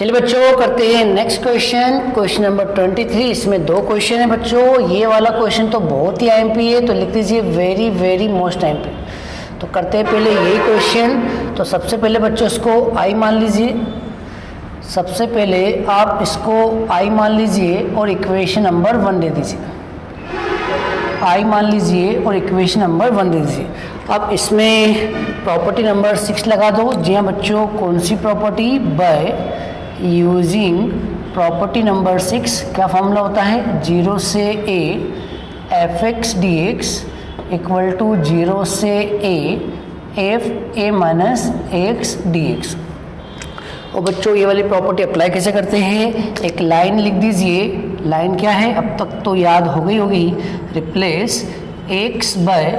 चलिए बच्चों करते हैं नेक्स्ट क्वेश्चन नंबर 23। इसमें दो क्वेश्चन है बच्चों। ये वाला क्वेश्चन तो बहुत ही आईएमपी है, तो लिख दीजिए वेरी वेरी मोस्ट आईएमपी। तो करते हैं पहले यही क्वेश्चन। तो सबसे पहले बच्चों इसको आई मान लीजिए। सबसे पहले आप इसको आई मान लीजिए और इक्वेशन नंबर 1 दे दीजिए। आई मान लीजिए और इक्वेशन नंबर 1 दे दीजिए। अब इसमें प्रॉपर्टी नंबर 6 लगा दो। जी हाँ बच्चों, कौन सी property? By using property number 6 क्या फॉर्मूला होता है? 0 से a F x D X equal to 0 से a F A minus x D X. और बच्चों ये वाली प्रॉपर्टी अप्लाई कैसे करते हैं? एक लाइन लिख दीजिए। लाइन क्या है अब तक तो याद हो गई होगी। Replace x bye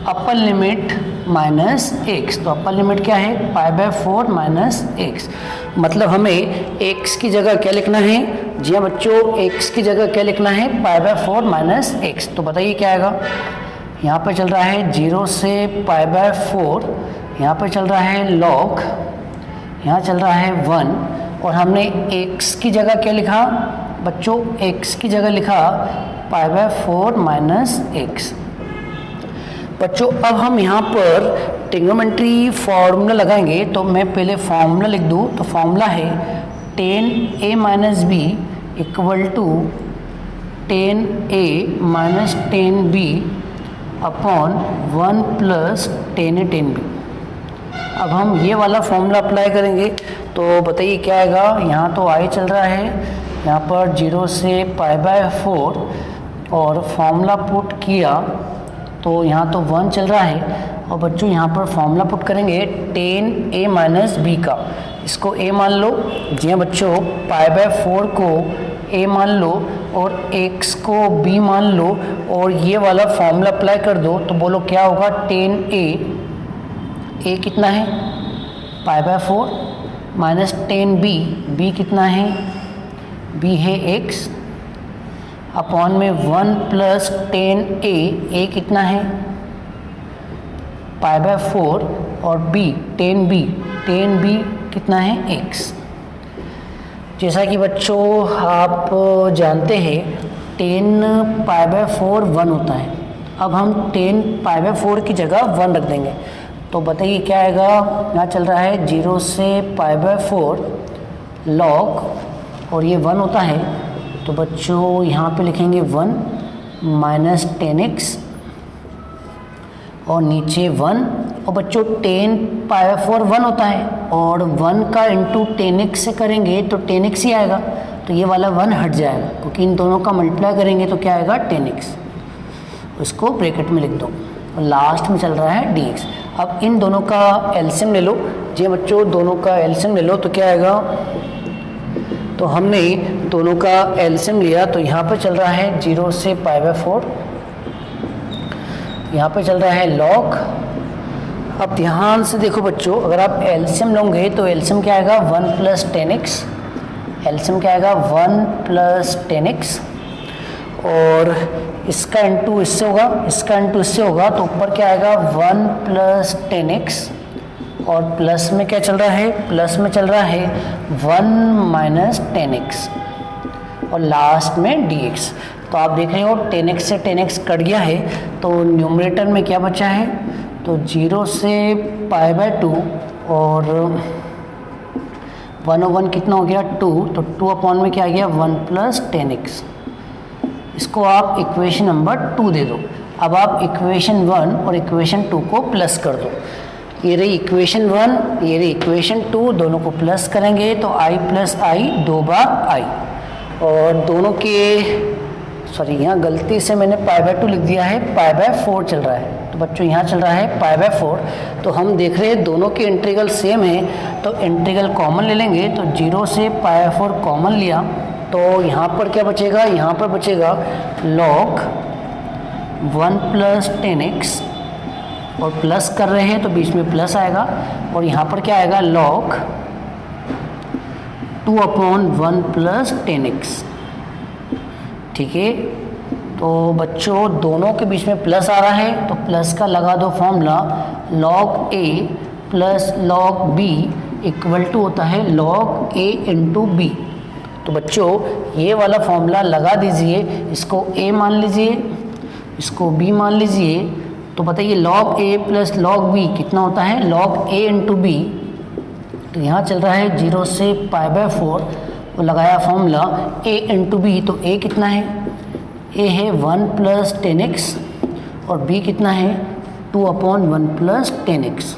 upper limit minus x. तो अपर लिमिट क्या है? π/4 माइनस एक्स। मतलब हमें x की जगह क्या लिखना है? जी हाँ बच्चों, x की जगह क्या लिखना है? π/4 माइनस एक्स। तो बताइए क्या आएगा? यहाँ पर चल रहा है 0 से π/4, यहाँ पर चल रहा है log, यहाँ चल रहा है 1, और हमने x की जगह क्या लिखा बच्चों? x की जगह लिखा π/4 माइनस एक्स। बच्चों अब हम यहाँ पर ट्रिग्नोमेट्री फार्मूला लगाएंगे। तो मैं पहले फार्मूला लिख दूँ। तो फार्मूला है tan a minus B equal to tan a minus tan b upon 1 plus tan a tan b। अब हम ये वाला फॉर्मूला अप्लाई करेंगे तो बताइए क्या आएगा? यहाँ तो आई चल रहा है, यहाँ पर 0 से π/4 और फॉर्मूला पुट किया तो यहाँ तो 1 चल रहा है। और बच्चों यहाँ पर फॉर्मूला पुट करेंगे tan a माइनस बी का। इसको a मान लो। जी हाँ बच्चों, π/4 को a मान लो और x को b मान लो और ये वाला फॉर्मूला अप्लाई कर दो। तो बोलो क्या होगा? tan a कितना है? π/4 माइनस tan b कितना है? b है x अपॉन में 1 प्लस tan a कितना है? π/4 और tan b कितना है? x। जैसा कि बच्चों आप जानते हैं tan π/4 1 होता है। अब हम tan π/4 की जगह 1 रख देंगे। तो बताइए क्या आएगा? यहाँ चल रहा है 0 से π/4 log और ये 1 होता है। तो बच्चों यहाँ पे लिखेंगे 1 माइनस tan x और नीचे 1। और बच्चों tan π/4 1 होता है और 1 का इंटू tan x से करेंगे तो tan x ही आएगा। तो ये वाला 1 हट जाएगा क्योंकि इन दोनों का मल्टीप्लाई करेंगे तो क्या आएगा? tan x। इसको ब्रैकेट में लिख दो और लास्ट में चल रहा है dx। अब इन दोनों का एलसीएम ले लो। जी बच्चों, दोनों का एलसीएम ले लो तो क्या आएगा? तो हमने दोनों का एलसीएम लिया तो यहाँ पर चल रहा है 0 से π/4, यहाँ पर चल रहा है log। अब ध्यान से देखो बच्चों, अगर आप एलसीएम लोगे तो एलसीएम क्या आएगा? 1 प्लस tan x। एलसीएम क्या आएगा? 1 प्लस tan x और इसका इंटू इससे होगा, इसका इंटू इससे होगा तो ऊपर क्या आएगा? 1 प्लस tan x और प्लस में क्या चल रहा है? प्लस में चल रहा है 1 माइनस tan x और लास्ट में dx। तो आप देख रहे हो tan x से tan x कट गया है तो न्यूमरेटर में क्या बचा है? तो 0 से π/2 और 1/1 कितना हो गया? 2। तो 2 अपॉन में क्या आ गया? 1 प्लस tan x। इसको आप इक्वेशन नंबर 2 दे दो। अब आप इक्वेशन 1 और इक्वेशन 2 को प्लस कर दो। ये रही इक्वेशन 1, ये रही इक्वेशन 2, दोनों को प्लस करेंगे तो i plus I 2 bar i। और दोनों के यहाँ गलती से मैंने π/2 लिख दिया है, π/4 चल रहा है। तो बच्चों यहाँ चल रहा है π/4। तो हम देख रहे हैं दोनों के इंटीग्रल सेम है तो इंटीग्रल कॉमन ले लेंगे। तो 0 से π/4 कॉमन लिया तो यहाँ पर क्या बचेगा? यहाँ पर बचेगा log 1 प्लस tan x और प्लस कर रहे हैं तो बीच में प्लस आएगा और यहाँ पर क्या आएगा? log 2 upon 1 plus tan x। ठीक है, तो बच्चों दोनों के बीच में प्लस आ रहा है तो प्लस का लगा दो formula log a plus log b equal to होता है log a इंटू बी। तो बच्चों ये वाला फॉर्मूला लगा दीजिए, इसको a मान लीजिए, इसको b मान लीजिए। तो बताइए log a plus log b कितना होता है, log a इंटू बी। तो यहाँ चल रहा है 0 से π/4 और लगाया फॉर्मूला a इंटू बी। तो a कितना है, a है 1 प्लस 10x और b कितना है 2/1 प्लस 10x।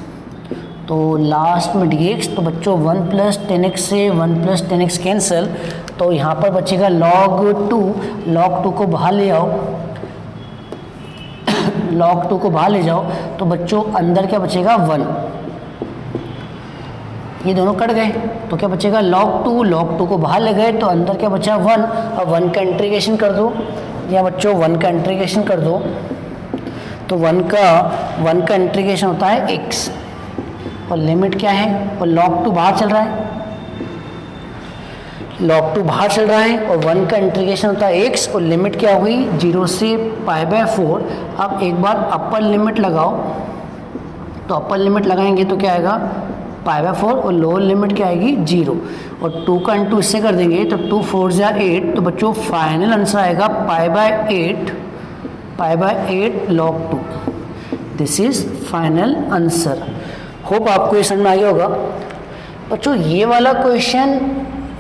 तो लास्ट में dx। तो बच्चों 1 प्लस 10x से 1 प्लस 10x कैंसिल, तो यहाँ पर बचेगा log 2 को बाहर ले आओ, log 2 को बाहर ले जाओ। तो बच्चों अंदर क्या बचेगा 1, ये दोनों कट गए तो क्या बचेगा log 2 को बाहर ले गए तो अंदर क्या बचा 1। अब 1 का इंटीग्रेशन कर दो, या बच्चों 1 का इंटीग्रेशन कर दो। तो 1 का इंटीग्रेशन होता है x और लिमिट क्या है, और log 2 बाहर चल रहा है, log 2 बाहर चल रहा है और 1 का इंटीग्रेशन होता है x और लिमिट क्या हुई 0 से π/4। अब एक बार अपर लिमिट लगाओ, तो अपर लिमिट लगाएंगे तो क्या आएगा π/4 और लोअर लिमिट क्या आएगी 0 और 2 का इंटू इससे कर देंगे तो 2 4 जा 8। तो बच्चों फाइनल आंसर आएगा π/8 log 2। This is final answer. Hope आपको ये समझ में आ गया होगा। बच्चों ये वाला क्वेश्चन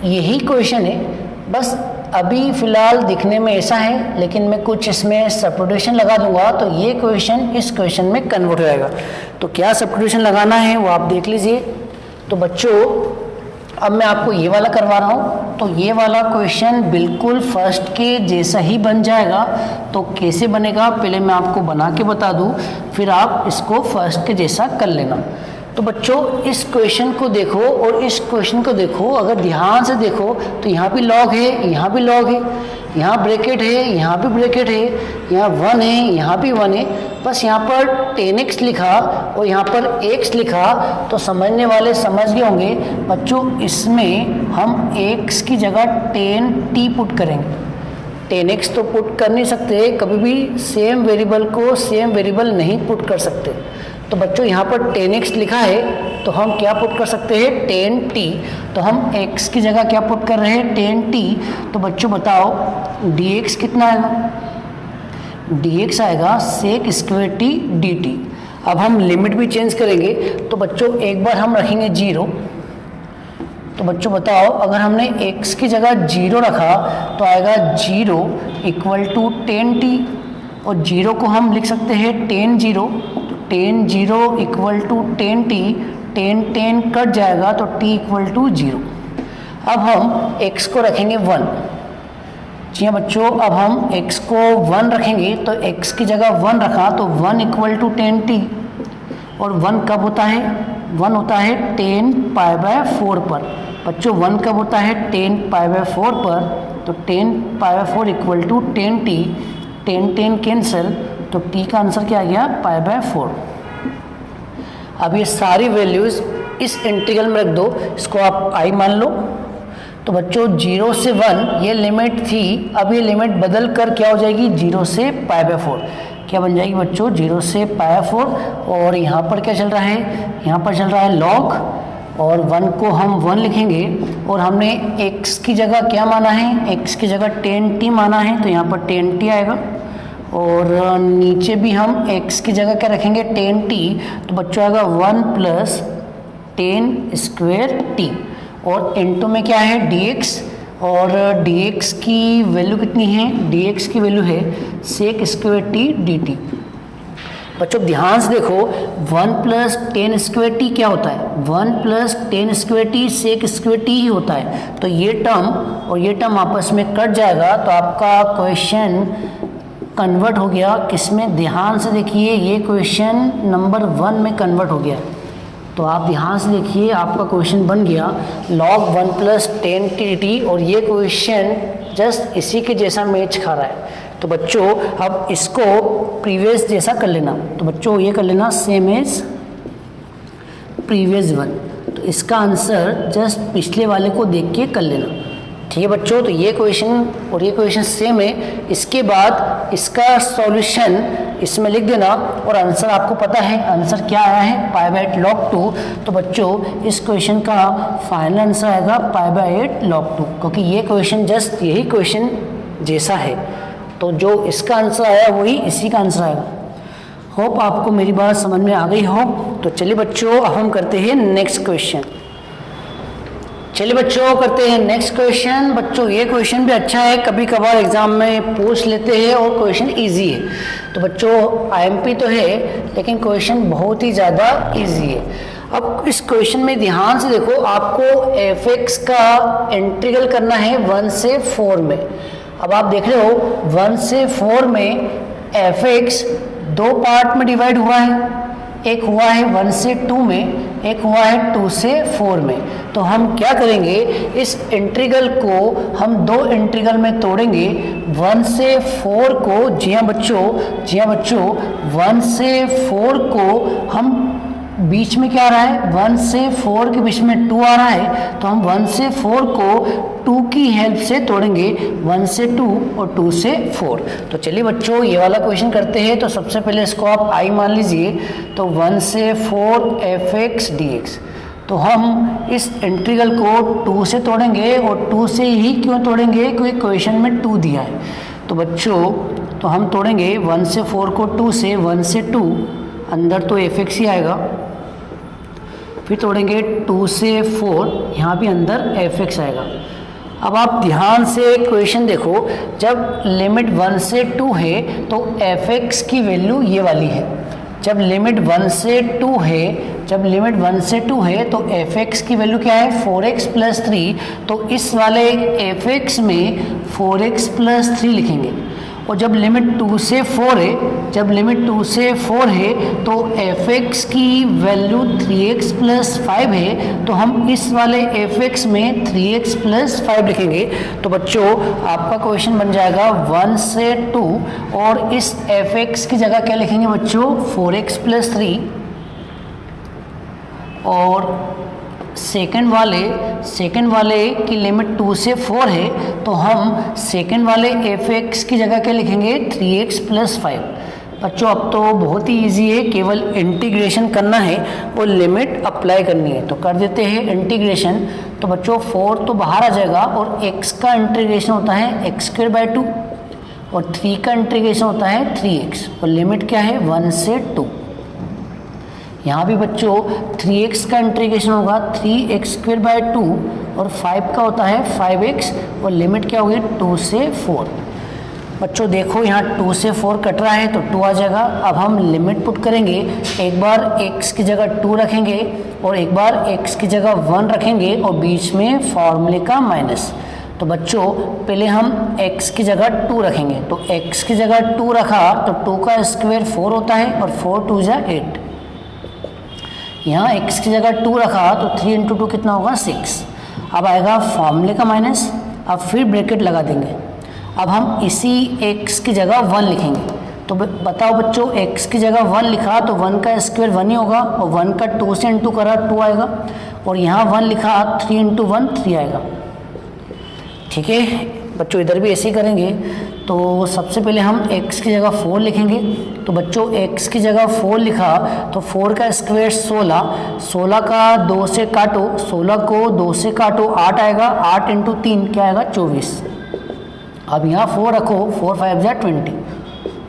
यही क्वेश्चन है, बस अभी फ़िलहाल दिखने में ऐसा है, लेकिन मैं कुछ इसमें सब्स्टिट्यूशन लगा दूंगा तो ये क्वेश्चन इस क्वेश्चन में कन्वर्ट हो जाएगा। तो क्या सब्स्टिट्यूशन लगाना है वो आप देख लीजिए। तो बच्चों अब मैं आपको ये वाला करवा रहा हूँ, तो ये वाला क्वेश्चन बिल्कुल फर्स्ट के जैसा ही बन जाएगा। तो कैसे बनेगा पहले मैं आपको बना के बता दूँ, फिर आप इसको फर्स्ट के जैसा कर लेना। तो बच्चों इस क्वेश्चन को देखो और इस क्वेश्चन को देखो, अगर ध्यान से देखो तो यहाँ भी लॉग है, यहाँ भी लॉग है, यहाँ ब्रैकेट है, यहाँ भी ब्रैकेट है, यहाँ 1 है, यहाँ भी 1 है। बस यहाँ पर 10x लिखा और यहाँ पर x लिखा तो समझने वाले समझ गए होंगे। बच्चों इसमें हम x की जगह 10t पुट करेंगे। 10x तो पुट कर नहीं सकते, कभी भी सेम वेरिएबल को सेम वेरिएबल नहीं पुट कर सकते। तो बच्चों यहाँ पर 10x लिखा है तो हम क्या पुट कर सकते हैं 10t। तो हम x की जगह क्या पुट कर रहे हैं 10t। तो बच्चों बताओ dx कितना आएगा, dx आएगा sec स्क्वायर t dt। अब हम लिमिट भी चेंज करेंगे तो बच्चों एक बार हम रखेंगे 0। तो बच्चों बताओ अगर हमने x की जगह 0 रखा तो आएगा 0 इक्वल टू 10t और 0 को हम लिख सकते हैं 10 0 इक्वल टू 10t, 10 कट जाएगा तो t इक्वल टू 0। अब हम x को रखेंगे 1। जी हाँ बच्चों, अब हम x को 1 रखेंगे तो x की जगह 1 रखा तो 1 इक्वल टू 10t और 1 कब होता है 1 होता है 10 π/4 पर। बच्चों 1 कब होता है 10 π/4 पर। तो 10 π/4 इक्वल टू 10t, 10 कैंसिल तो t का आंसर क्या आ गया π/4। अब ये सारी वैल्यूज़ इस इंटीग्रल में रख दो, इसको आप i मान लो। तो बच्चों 0 से 1 ये लिमिट थी, अब ये लिमिट बदल कर क्या हो जाएगी 0 से π/4। क्या बन जाएगी बच्चों 0 से π/4 और यहाँ पर क्या चल रहा है, यहाँ पर चल रहा है log और 1 को हम 1 लिखेंगे और हमने x की जगह क्या माना है, x की जगह 10t माना है तो यहाँ पर 10t आएगा। और नीचे भी हम x की जगह क्या रखेंगे 10t तो बच्चों आएगा 1 प्लस 10 स्क्वायर t और इनटू में क्या है dx और dx की वैल्यू कितनी है, dx की वैल्यू है sec स्क्वायर t dt। बच्चों ध्यान से देखो 1 प्लस 10 स्क्वायर टी क्या होता है, 1 plus 10 square T sec square T ही होता है। तो ये टर्म और ये टर्म आपस में कट जाएगा तो आपका क्वेश्चन कन्वर्ट हो गया किसमें, ध्यान से देखिए ये क्वेश्चन नंबर 1 में कन्वर्ट हो गया। तो आप ध्यान से देखिए आपका क्वेश्चन बन गया log 1 प्लस 10t और ये क्वेश्चन जस्ट इसी के जैसा मैच खा रहा है। तो बच्चों अब इसको प्रीवियस जैसा कर लेना, तो बच्चों ये कर लेना सेम एज प्रीवियस वन। तो इसका आंसर जस्ट पिछले वाले को देख के कर लेना। ठीक है बच्चों, तो ये क्वेश्चन और ये क्वेश्चन सेम है। इसके बाद इसका सॉल्यूशन इसमें लिख देना और आंसर आपको पता है, आंसर क्या आया है π/8 log 2। तो बच्चों इस क्वेश्चन का फाइनल आंसर आएगा π/8 log 2, क्योंकि ये क्वेश्चन जस्ट यही क्वेश्चन जैसा है, तो जो इसका आंसर आया वही इसी का आंसर आएगा। होप आपको मेरी बात समझ में आ गई हो। तो चलिए बच्चों अब हम करते हैं नेक्स्ट क्वेश्चन। चलिए बच्चों करते हैं नेक्स्ट क्वेश्चन। बच्चों ये क्वेश्चन भी अच्छा है, कभी कभार एग्जाम में पूछ लेते हैं और क्वेश्चन इजी है। तो बच्चों आईएमपी तो है लेकिन क्वेश्चन बहुत ही ज़्यादा इजी है। अब इस क्वेश्चन में ध्यान से देखो, आपको एफ का इंटीग्रल करना है 1 से 4 में। अब आप देख रहे हो 1 से 4 में एफ दो पार्ट में डिवाइड हुआ है, एक हुआ है 1 से 2 में, एक हुआ है 2 से 4 में। तो हम क्या करेंगे, इस इंटीग्रल को हम दो इंटीग्रल में तोड़ेंगे। 1 से 4 को, जी हाँ बच्चों 1 से 4 को हम बीच में क्या आ रहा है, 1 से 4 के बीच में 2 आ रहा है, तो हम 1 से 4 को 2 की हेल्प से तोड़ेंगे, 1 से 2 और 2 से 4। तो चलिए बच्चों ये वाला क्वेश्चन करते हैं। तो सबसे पहले इसको आप आई मान लीजिए, तो 1 से 4 fx dx। तो हम इस इंटीग्रल को 2 से तोड़ेंगे, और 2 से ही क्यों तोड़ेंगे, क्योंकि क्वेश्चन में 2 दिया है। तो बच्चों तो हम तोड़ेंगे 1 से 4 को 2 से, 1 से 2 अंदर तो fx ही आएगा, फिर तोड़ेंगे 2 से 4, यहाँ भी अंदर fx आएगा। अब आप ध्यान से क्वेश्चन देखो, जब लिमिट 1 से 2 है तो fx की वैल्यू ये वाली है। जब लिमिट 1 से 2 है तो fx की वैल्यू क्या है, 4x + 3। तो इस वाले fx में 4x + 3 लिखेंगे। और जब लिमिट 2 से 4 है, तो fx की वैल्यू 3x + 5 है, तो हम इस वाले fx में 3x + 5 लिखेंगे। तो बच्चों आपका क्वेश्चन बन जाएगा 1 से 2, और इस fx की जगह क्या लिखेंगे बच्चों, 4x + 3। और सेकंड वाले की लिमिट 2 से 4 है, तो हम सेकंड वाले fx की जगह क्या लिखेंगे, 3x + 5। बच्चों अब तो बहुत ही इजी है, केवल इंटीग्रेशन करना है और लिमिट अप्लाई करनी है। तो कर देते हैं इंटीग्रेशन। तो बच्चों 4 तो बाहर आ जाएगा, और x का इंटीग्रेशन होता है x²/2, और 3 का इंटीग्रेशन होता है 3x, और लिमिट क्या है 1 से 2। यहाँ भी बच्चों 3x का इंटीग्रेशन होगा 3x²/2, और 5 का होता है 5x, और लिमिट क्या होगी 2 से 4। बच्चों देखो यहाँ 2 से 4 कट रहा है तो 2 आ जाएगा। अब हम लिमिट पुट करेंगे, एक बार x की जगह 2 रखेंगे और एक बार x की जगह 1 रखेंगे, और बीच में फॉर्मूले का माइनस। तो बच्चों पहले हम x की जगह 2 रखेंगे, तो x की जगह 2 रखा तो 2 का स्क्वायर 4 होता है, और 4 × 2 = 8। यहाँ x की जगह 2 रखा तो 3 × 2 कितना होगा, 6। अब आएगा फॉर्मूले का माइनस, अब फिर ब्रैकेट लगा देंगे। अब हम इसी x की जगह 1 लिखेंगे। तो बताओ बच्चों, x की जगह 1 लिखा तो 1 का स्क्वायर 1 ही होगा, और 1 का 2 से इंटू करा 2 आएगा, और यहाँ 1 लिखा 3 × 1 3 आएगा। ठीक है बच्चों, इधर भी ऐसे ही करेंगे। तो सबसे पहले हम x की जगह 4 लिखेंगे। तो बच्चों x की जगह 4 लिखा तो 4 का स्क्वायर 16, 16 का 2 से काटो, 16 को 2 से काटो 8 आएगा, 8 × 3 क्या आएगा, 24। अब यहाँ 4 रखो, 4 × 5 = 20,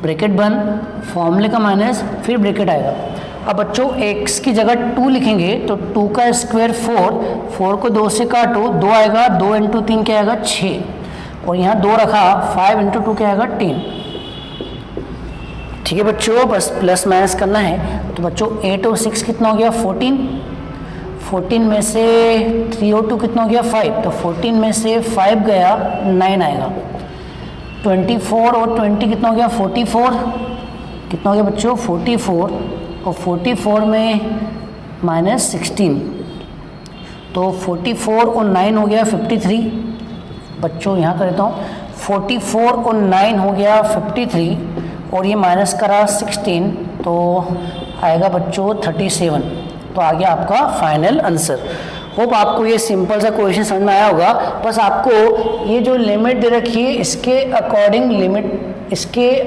ब्रैकेट बंद, फॉर्मूले का माइनस, फिर ब्रैकेट आएगा। अब बच्चों x की जगह 2 लिखेंगे तो 2 का स्क्वायर 4, 4 को 2 से काटो, 2 आएगा, 2 × 3 क्या आएगा, 6, और यहाँ 2 रखा, 5 × 2 क्या आएगा, 10। ठीक है बच्चों, बस प्लस माइनस करना है। तो बच्चों 8 और 6 कितना हो गया, 14, 14 में से 3 और 2 कितना हो गया, 5, तो 14 में से 5 गया 9 आएगा। 24 और 20 कितना हो गया, 44, कितना हो गया बच्चों, 44, और 44 में -16, तो 44 और 9 हो गया 53। बच्चों यहाँ कर देता हूँ, 44 और 9 हो गया 53, और ये माइनस करा 16, तो आएगा बच्चों 37। तो आ गया आपका फाइनल आंसर। होप आपको ये सिंपल सा क्वेश्चन समझ में आया होगा। बस आपको ये जो लिमिट दे रखी है इसके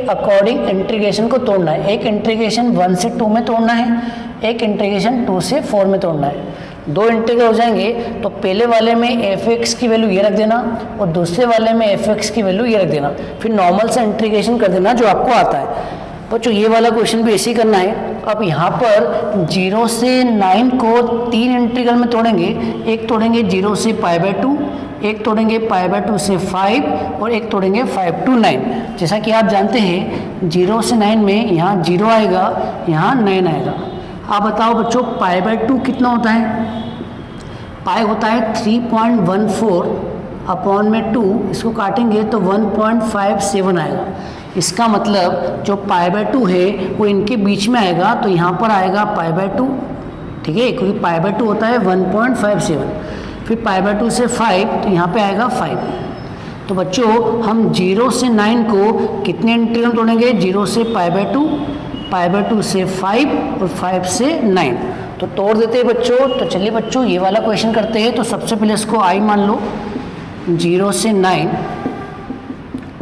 अकॉर्डिंग इंटीग्रेशन को तोड़ना है। एक इंटीग्रेशन 1 से 2 में तोड़ना है, एक इंटीग्रेशन 2 से 4 में तोड़ना है। दो इंटीग्रल हो जाएंगे तो पहले वाले में f(x) की वैल्यू ये रख देना और दूसरे वाले में f(x) की वैल्यू ये रख देना, फिर नॉर्मल से इंटीग्रेशन कर देना जो आपको आता है। बच्चों ये वाला क्वेश्चन भी ऐसे ही करना है। अब यहाँ पर 0 से 9 को 3 इंटीग्रल में तोड़ेंगे। एक तोड़ेंगे 0 से π/2, एक तोड़ेंगे π/2 से 5 और एक तोड़ेंगे 5 to 9। जैसा कि आप जानते हैं 0 से 9 में यहाँ 0 आएगा, यहाँ 9 आएगा। आप बताओ बच्चों π/2 कितना होता है? पाई होता है 3.14 अपॉन में 2, इसको काटेंगे तो 1.57 आएगा। इसका मतलब जो π/2 है वो इनके बीच में आएगा, तो यहाँ पर आएगा π/2, ठीक है, क्योंकि π/2 होता है 1.57। फिर π/2 से 5 तो यहाँ पे आएगा 5। तो बच्चों हम 0 से 9 को कितने इंटीग्रल तोड़ेंगे? 0 से π/2, π/2 से 5 और 5 से 9 तो तोड़ देते हैं बच्चों। तो चलिए बच्चों ये वाला क्वेश्चन करते हैं। तो सबसे पहले इसको i मान लो, 0 से 9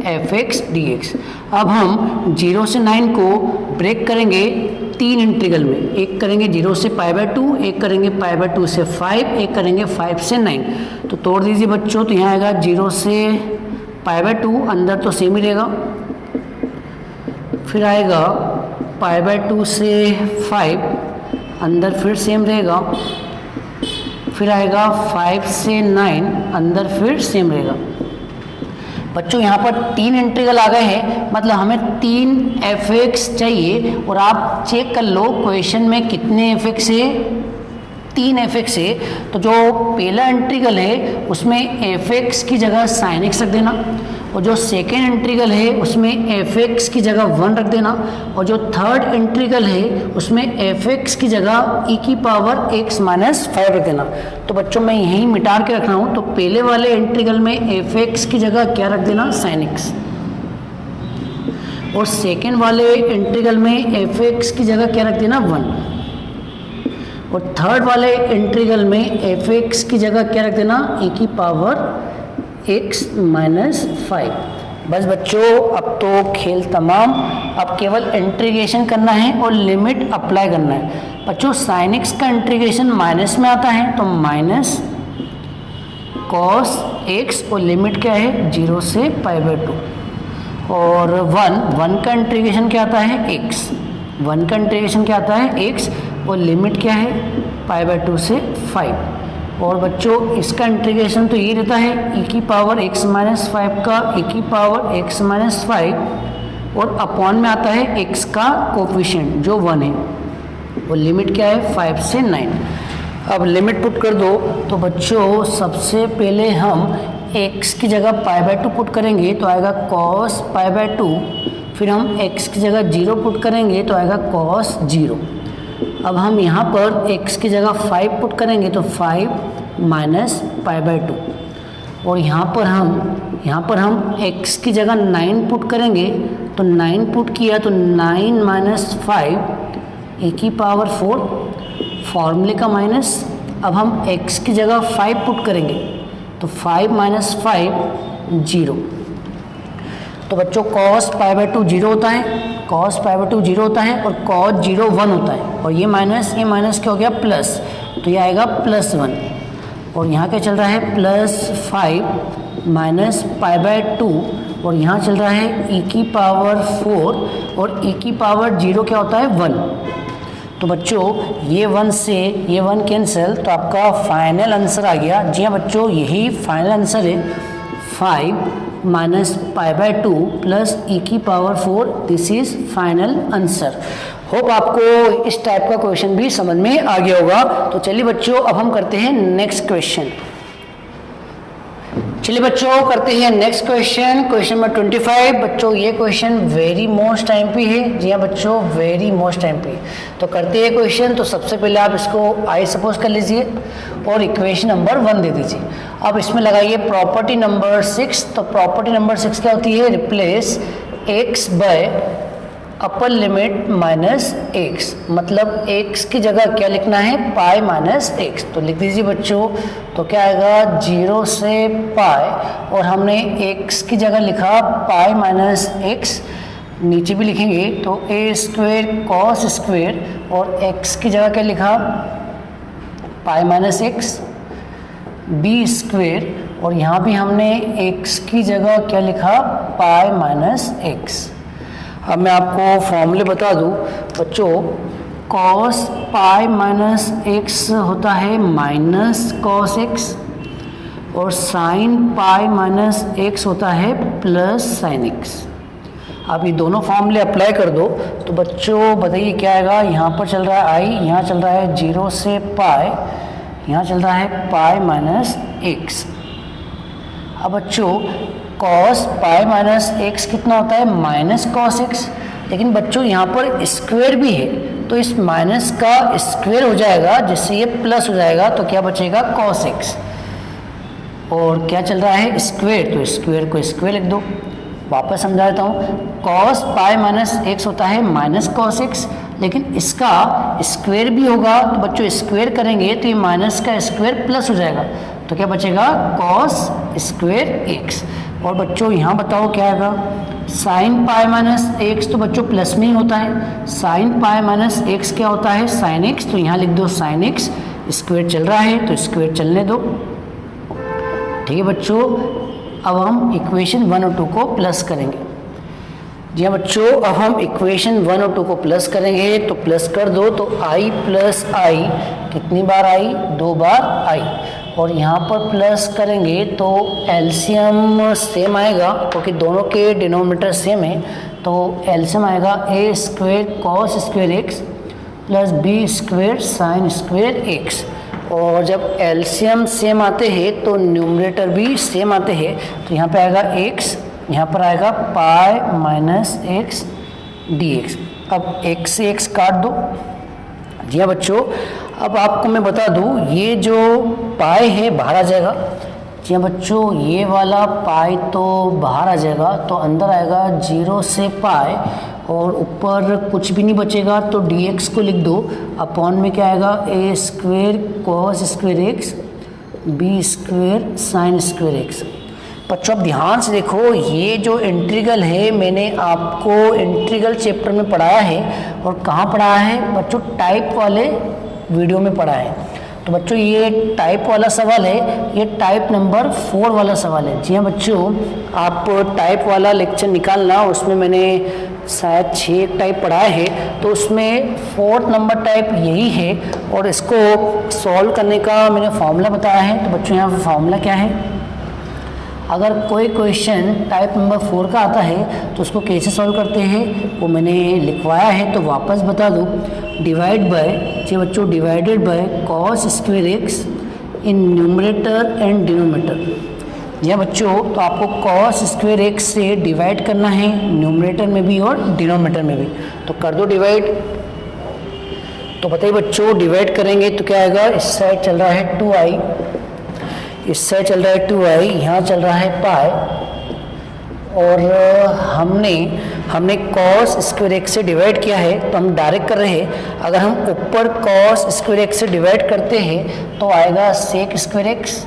f(x) dx। अब हम 0 से 9 को ब्रेक करेंगे 3 इंटीग्रल में। एक करेंगे 0 से π/2, एक करेंगे π/2 से 5, एक करेंगे 5 से 9। तो तोड़ दीजिए बच्चों। तो यहाँ आएगा 0 से π/2, अंदर तो सेम ही रहेगा, फिर आएगा π/2 से 5, अंदर फिर सेम रहेगा, फिर आएगा 5 से 9, अंदर फिर सेम रहेगा। बच्चों यहाँ पर 3 इंटीग्रल आ गए हैं, मतलब हमें 3 f(x) चाहिए। और आप चेक कर लो क्वेश्चन में कितने f(x) है, 3 f(x) है। तो जो पहला इंटीग्रल है उसमें f(x) की जगह sin x रख देना, और जो सेकेंड इंटीग्रल है उसमें f(x) की जगह 1 रख देना, और जो थर्ड इंटीग्रल है उसमें f(x) की जगह e⁻x - 5 रख देना। तो बच्चों मैं यहीं मिटा के रख रहा हूँ। तो पहले वाले इंटीग्रल में f(x) की जगह क्या रख देना? sin x। और सेकेंड वाले इंटीग्रल में f(x) की जगह क्या रख देना? 1। और थर्ड वाले इंटीग्रल में f(x) की जगह क्या रख देना? e⁻x - 5। बस बच्चों अब तो खेल तमाम, अब केवल इंटीग्रेशन करना है और लिमिट अप्लाई करना है। बच्चों sin x का इंटीग्रेशन माइनस में आता है, तो माइनस cos x और लिमिट क्या है? 0 से π/2। और 1 का इंटीग्रेशन क्या आता है? x। 1 का इंटीग्रेशन क्या आता है? x और लिमिट क्या है? π/2 से 5। और बच्चों इसका इंटीग्रेशन तो ये रहता है e⁻x - 5 का e⁻x - 5 और अपॉन में आता है x का कोफिशिएंट जो 1 है, और लिमिट क्या है? 5 से 9। अब लिमिट पुट कर दो। तो बच्चों सबसे पहले हम x की जगह π/2 पुट करेंगे तो आएगा cos π/2, फिर हम x की जगह 0 पुट करेंगे तो आएगा cos 0। अब हम यहाँ पर x की जगह 5 पुट करेंगे तो 5 - π/2, और यहाँ पर हम x की जगह 9 पुट करेंगे तो 9 पुट किया तो 9 - 5 e⁻4, फॉर्मूले का माइनस। अब हम x की जगह 5 पुट करेंगे तो 5 - 5 0। तो बच्चों cos π/2 0 होता है, cos π/2 0 होता है और cos 0 1 होता है, और ये माइनस क्या हो गया? प्लस, तो ये आएगा +1। और यहाँ क्या चल रहा है? +5 - π/2, और यहाँ चल रहा है e⁻4, और e⁻0 क्या होता है? 1। तो बच्चों ये 1 से ये 1 कैंसिल, तो आपका फाइनल आंसर आ गया। जी हाँ बच्चों, यही फाइनल आंसर है, 5 - π/2 + e⁻4। This is final answer. Hope आपको इस टाइप का क्वेश्चन भी समझ में आ गया होगा। तो चलिए बच्चों अब हम करते हैं नेक्स्ट क्वेश्चन। चलिए बच्चों करते हैं नेक्स्ट क्वेश्चन नंबर 25। बच्चों ये क्वेश्चन वेरी मोस्ट MP है। जी हाँ बच्चों, वेरी मोस्ट MP। तो करते हैं क्वेश्चन। तो सबसे पहले आप इसको I सपोज कर लीजिए और इक्वेशन नंबर 1 दे दीजिए। अब इसमें लगाइए प्रॉपर्टी नंबर 6। तो प्रॉपर्टी नंबर 6 क्या होती है? Replace x bye upper limit minus x, मतलब एक्स की जगह क्या लिखना है, पाई माइनस एक्स। तो लिख दीजिए बच्चों, तो क्या आएगा 0 से पाई, और हमने एक्स की जगह लिखा पाई माइनस एक्स। नीचे भी लिखेंगे तो ए स्क्वेयर कॉस स्क्वेयर, और एक्स की जगह क्या लिखा, pi minus X. B square, और यहाँ भी हमने एक्स की जगह क्या लिखा, पाई माइनस एक्स। अब मैं आपको फॉर्मूले बता दूँ बच्चों, कॉस पाई माइनस एक्स होता है माइनस कॉस एक्स, और साइन पाई माइनस एक्स होता है प्लस साइन एक्स। आप ये दोनों फॉर्मूले अप्लाई कर दो तो बच्चों बताइए क्या आएगा। यहाँ पर चल रहा है आई, यहाँ चल रहा है 0 से पाई, यहाँ चल रहा है पाई माइनस एक्स। अब बच्चों कॉस पाई माइनस एक्स कितना होता है, माइनस कॉस एक्स, लेकिन बच्चों यहाँ पर स्क्वायर भी है तो इस माइनस का स्क्वायर हो जाएगा, जिससे ये प्लस हो जाएगा, तो क्या बचेगा कॉस एक्स। और क्या चल रहा है स्क्वायर, तो स्क्वायर को स्क्वायर लिख दो। वापस समझा देता हूँ, कॉस पाई माइनस एक्स होता है माइनस कॉस एक्स, लेकिन इसका स्क्वायर भी होगा, तो बच्चों स्क्वायर करेंगे तो ये माइनस का स्क्वायर प्लस हो जाएगा, तो क्या बचेगा कॉस स्क्वायर एक्स। और बच्चों यहाँ बताओ क्या आएगा, साइन पाई माइनस एक्स तो बच्चों प्लस में ही होता है, साइन पाई माइनस एक्स क्या होता है साइन एक्स, तो यहाँ लिख दो साइन एक्स। स्क्वायर चल रहा है तो स्क्वायर चलने दो। ठीक है बच्चों, अब हम इक्वेशन 1 और 2 को प्लस करेंगे। जी हाँ बच्चों, अब हम इक्वेशन 1 और 2 को प्लस करेंगे, तो प्लस कर दो, तो i प्लस आई कितनी बार आई, 2 बार आई। और यहाँ पर प्लस करेंगे तो एलसीएम सेम आएगा, क्योंकि दोनों के डिनोमिनेटर सेम है, तो एलसीएम आएगा A square cos square X plus B square sine square X. और जब एलसीएम सेम आते हैं तो न्यूमरेटर भी सेम आते हैं, तो यहाँ पे आएगा एक्स, यहाँ पर आएगा पाई माइनस एक्स डी एक्स। अब एक्स से एक्स काट दो। जी हाँ बच्चों, अब आपको मैं बता दूँ, ये जो पाई है बाहर आ जाएगा। जी हाँ बच्चों, ये वाला पाई तो बाहर आ जाएगा, तो अंदर आएगा 0 से पाई, और ऊपर कुछ भी नहीं बचेगा, तो dx को लिख दो। अपॉन में क्या आएगा, A square cos square X B square sine square X. बच्चों अब ध्यान से देखो, ये जो इंटीग्रल है मैंने आपको इंटीग्रल चैप्टर में पढ़ाया है, और कहाँ पढ़ाया है बच्चों, टाइप वाले वीडियो में पढ़ा है। तो बच्चों ये टाइप वाला सवाल है, ये टाइप नंबर 4 वाला सवाल है। जी हाँ बच्चों, आप टाइप वाला लेक्चर निकालना, उसमें मैंने शायद 6 टाइप पढ़ाए हैं, तो उसमें 4th नंबर टाइप यही है, और इसको सॉल्व करने का मैंने फॉर्मूला बताया है। तो बच्चों यहाँ फॉर्मूला क्या है, अगर कोई क्वेश्चन टाइप नंबर 4 का आता है तो उसको कैसे सॉल्व करते हैं वो मैंने लिखवाया है, तो वापस बता दूँ। डिवाइड बाय, जी बच्चों, divided by cos square X in numerator and denominator. जी बच्चों, तो आपको कॉस स्क्वायर एक्स से डिवाइड करना है, न्यूमरेटर में भी और डिनोमिनेटर में भी। तो कर दो डिवाइड। तो बताइए बच्चों, डिवाइड करेंगे तो क्या आएगा, इस साइड चल रहा है 2i, इस साइड चल रहा है 2i, यहाँ चल रहा है पाई, और हमने कॉस स्क्वायर एक्स से डिवाइड किया है, तो हम डायरेक्ट कर रहे हैं। अगर हम ऊपर कॉस स्क्वायर एक्स से डिवाइड करते हैं तो आएगा सेक स्क्वायर एक्स,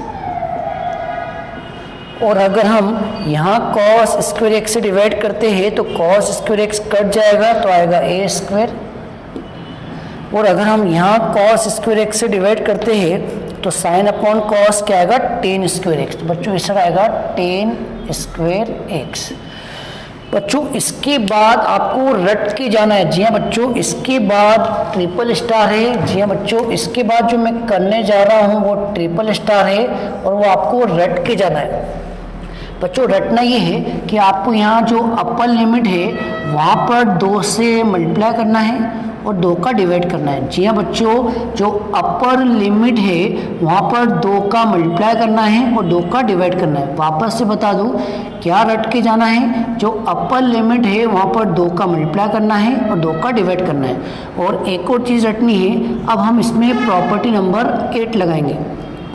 और अगर हम यहाँ कॉस स्क्वायर एक्स से डिवाइड करते हैं तो कॉस स्क्वायर एक्स कट जाएगा, तो आएगा ए स्क्वायर। और अगर हम यहाँ कॉस स्क्वायर एक्स से डिवाइड करते हैं तो साइन अपॉन कॉस क्या आएगा, टेन स्क्वायर एक्स। तो बच्चों इस तरह आएगा टेन स्क्वायर एक्स। बच्चों इसके बाद आपको रट के जाना है। जी हाँ बच्चों, इसके बाद ट्रिपल स्टार है। जी हाँ बच्चों, इसके बाद जो मैं करने जा रहा हूँ वो ट्रिपल स्टार है, और वो आपको रट के जाना है। बच्चों रटना ये है कि आपको यहाँ जो अपर लिमिट है वहाँ पर 2 से मल्टीप्लाई करना है और 2 का डिवाइड करना है। जी हाँ बच्चों, जो अपर लिमिट है वहाँ पर 2 का मल्टीप्लाई करना है और 2 का डिवाइड करना है। वापस से बता दूँ, क्या रट के जाना है, जो अपर लिमिट है वहाँ पर 2 का मल्टीप्लाई करना है और 2 का डिवाइड करना है। और एक और चीज़ रटनी है, अब हम इसमें प्रॉपर्टी नंबर 8 लगाएंगे।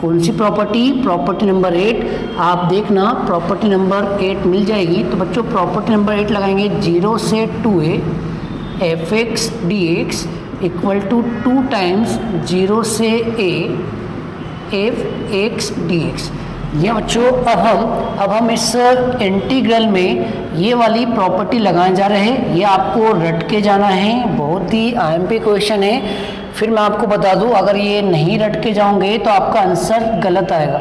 कौन सी प्रॉपर्टी, प्रॉपर्टी नंबर 8। आप देखना प्रॉपर्टी नंबर 8 मिल जाएगी। तो बच्चों प्रॉपर्टी नंबर 8 लगाएंगे, 0 से 2 है, F x D X equal to 2 times 0 से a F x D X. ये बच्चों अब हम इस इंटीग्रल में ये वाली प्रॉपर्टी लगाने जा रहे हैं। ये आपको रट के जाना है, बहुत ही आईएमपी क्वेश्चन है। फिर मैं आपको बता दूं, अगर ये नहीं रट के जाओगे तो आपका आंसर गलत आएगा,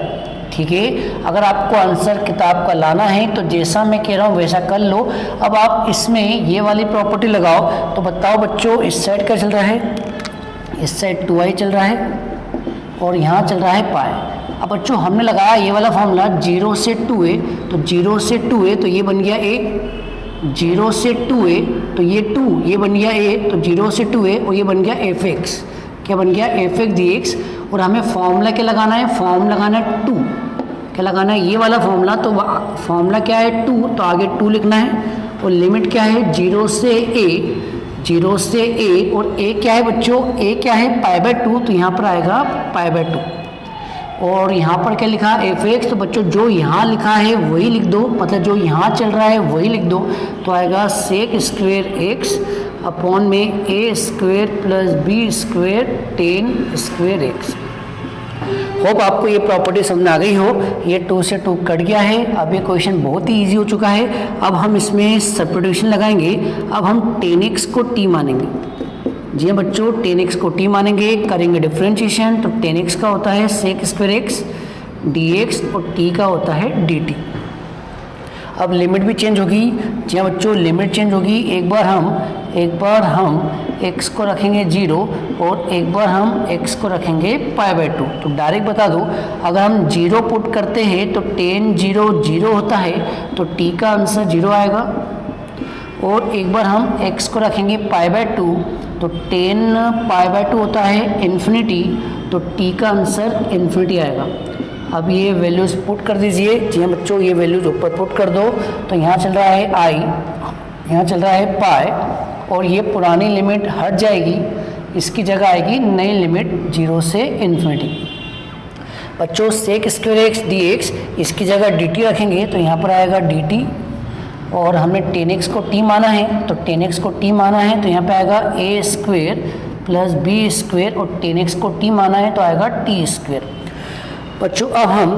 ठीक है। अगर आपको आंसर किताब का लाना है तो जैसा मैं कह रहा हूँ वैसा कर लो। अब आप इसमें ये वाली प्रॉपर्टी लगाओ। तो बताओ बच्चों, इस साइड क्या चल रहा है? इस साइड 2i चल रहा है और यहाँ चल रहा है पाई। अब बच्चों हमने लगाया ये वाला फॉर्मूला 0 से 2a, तो 0 से 2a तो ये बन गया a, 0 से 2a तो ये 2, ये बन गया a, तो 0 से 2a और ये बन गया एफ एक्स। क्या बन गया? F x D X. और हमें फॉर्मूला क्या लगाना है? फॉर्मूला लगाना है 2। क्या लगाना है? ये वाला फॉर्मूला। तो फॉर्मूला क्या है? 2, तो आगे 2 लिखना है। और लिमिट क्या है? 0 से a और a क्या है बच्चों? a क्या है? π/2, तो यहाँ पर आएगा π/2। और यहाँ पर क्या लिखा? F x. तो बच्चों जो यहाँ लिखा है वही लिख दो, मतलब जो यहाँ चल रहा है वही लिख दो। तो आएगा सेक स्क्वेयर एक्स अपॉन में a square plus b square ten square x. Hope आपको ये प्रॉपर्टी समझ में आ गई हो। ये 2 से 2 कट गया है। अब ये क्वेश्चन बहुत ही इजी हो चुका है। अब हम इसमें सब्स्टिट्यूशन लगाएंगे। अब हम 10x को t मानेंगे। जी हाँ बच्चों, 10x को t मानेंगे, करेंगे डिफ्रेंशिएशन। तो 10x का होता है सेक स्क्वायर एक्स dx और t का होता है dt। अब लिमिट भी चेंज होगी। जी हाँ बच्चों, लिमिट चेंज होगी। एक बार हम x को रखेंगे 0 और एक बार हम x को रखेंगे π/2। तो डायरेक्ट बता दूँ, अगर हम 0 पुट करते हैं तो 10 0 0 होता है, तो t का आंसर 0 आएगा। और एक बार हम x को रखेंगे π/2 तो 10 π/2 होता है इन्फिनिटी, तो t का आंसर इन्फिनिटी आएगा। अब ये वैल्यूज़ पुट कर दीजिए। जी हाँ बच्चों, ये वैल्यूज ऊपर पुट कर दो। तो यहाँ चल रहा है i, यहाँ चल रहा है पाई, और ये पुरानी लिमिट हट जाएगी, इसकी जगह आएगी नई लिमिट 0 से इन्फिनिटी। बच्चों sec square X D X, इसकी जगह dt रखेंगे तो यहाँ पर आएगा dt। और हमने 10x को t माना है, तो 10x को t माना है तो यहाँ पे आएगा a square plus b square, और 10x को t माना है तो आएगा t स्क्वेयर। बच्चों अब हम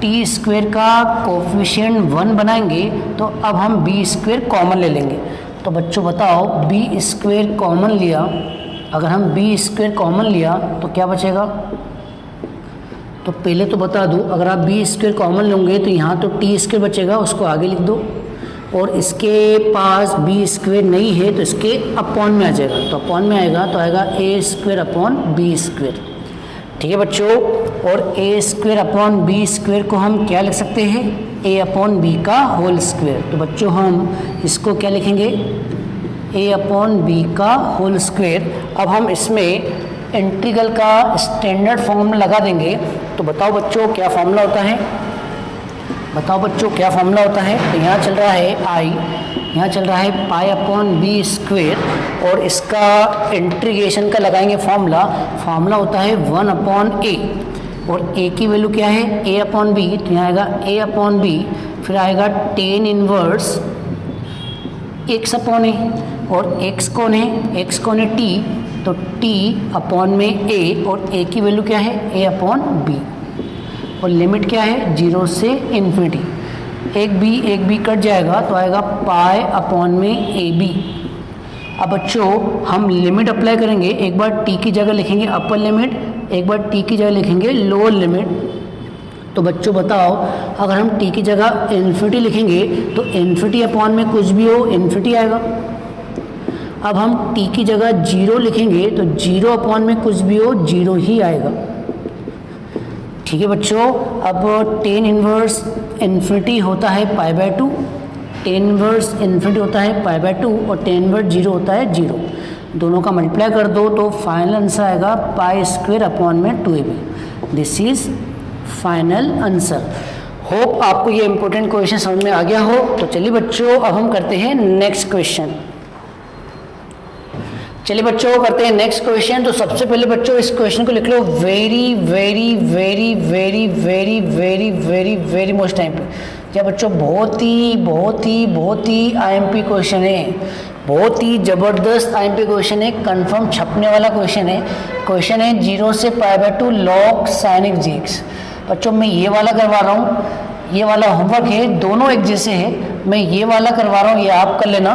t स्क्वेयर का कोफिशिएंट 1 बनाएंगे, तो अब हम b स्क्वेयर कॉमन ले लेंगे। तो बच्चों बताओ, b स्क्वेयर कॉमन लिया, अगर हम b स्क्वेयर कॉमन लिया तो क्या बचेगा? तो पहले तो बता दूं, अगर आप b स्क्वेयर कॉमन लोगे तो यहाँ तो t स्क्वेयर बचेगा, उसको आगे लिख दो। और इसके पास b स्क्वेयर नहीं है तो इसके अपॉन में आ जाएगा, तो अपॉन में आएगा तो आएगा a square upon b square. ठीक है बच्चों, और a square upon b square को हम क्या लिख सकते हैं? a अपॉन b का होल स्क्वेयर। तो बच्चों हम इसको क्या लिखेंगे? a अपॉन b का होल स्क्वेयर। अब हम इसमें इंटीग्रल का स्टैंडर्ड फॉर्मूला लगा देंगे। तो बताओ बच्चों क्या फॉर्मूला होता है? बताओ बच्चों क्या फॉर्मूला होता है? तो यहाँ चल रहा है i, यहाँ चल रहा है पाई अपॉन बी स्क्वेयर, और इसका इंटीग्रेशन का लगाएंगे फॉर्मूला। फॉर्मूला होता है 1 अपॉन a, और a की वैल्यू क्या है? a अपॉन बी, तो यहाँ आएगा a अपॉन बी, फिर आएगा tan inverse x upon a, और x कौन है? x कौन है? t, तो t अपॉन में a, और a की वैल्यू क्या है? a अपॉन b, और लिमिट क्या है? 0 से इन्फिनिटी। एक बी कट जाएगा तो आएगा पाई अपॉन में ए बी। अब बच्चों हम लिमिट अप्लाई करेंगे। एक बार t की जगह लिखेंगे अपर लिमिट, एक बार t की जगह लिखेंगे लोअर लिमिट। तो बच्चों बताओ, अगर हम t की जगह इन्फिनिटी लिखेंगे तो इन्फिनिटी अपॉन में कुछ भी हो इन्फिनिटी आएगा। अब हम t की जगह 0 लिखेंगे तो 0 अपॉन में कुछ भी हो 0 ही आएगा। ठीक है बच्चों, अब टेन इनवर्स इन्फिनिटी होता है π/2, टेन इनवर्स इन्फिनिटी होता है π/2, और टेन इनवर्स 0 होता है 0। दोनों का मल्टीप्लाई कर दो तो फाइनल आंसर आएगा पाई स्क्वेयर अपॉन में 2ab। This is final answer. Hope आपको ये इंपॉर्टेंट क्वेश्चन समझ में आ गया हो। तो चलिए बच्चों अब हम करते हैं नेक्स्ट क्वेश्चन। चलिए बच्चों करते हैं नेक्स्ट क्वेश्चन। तो सबसे पहले बच्चों इस क्वेश्चन को लिख लो, very very very very very very very very most time पे। जब बच्चों बहुत ही आईएमपी क्वेश्चन है, बहुत ही ज़बरदस्त आईएमपी क्वेश्चन है, कंफर्म छपने वाला क्वेश्चन है। क्वेश्चन है 0 से π/2 log sin x dx। बच्चों मैं ये वाला करवा रहा हूँ, ये वाला होमवर्क है, दोनों एक जैसे है। मैं ये वाला करवा रहा हूँ, ये आप कर लेना,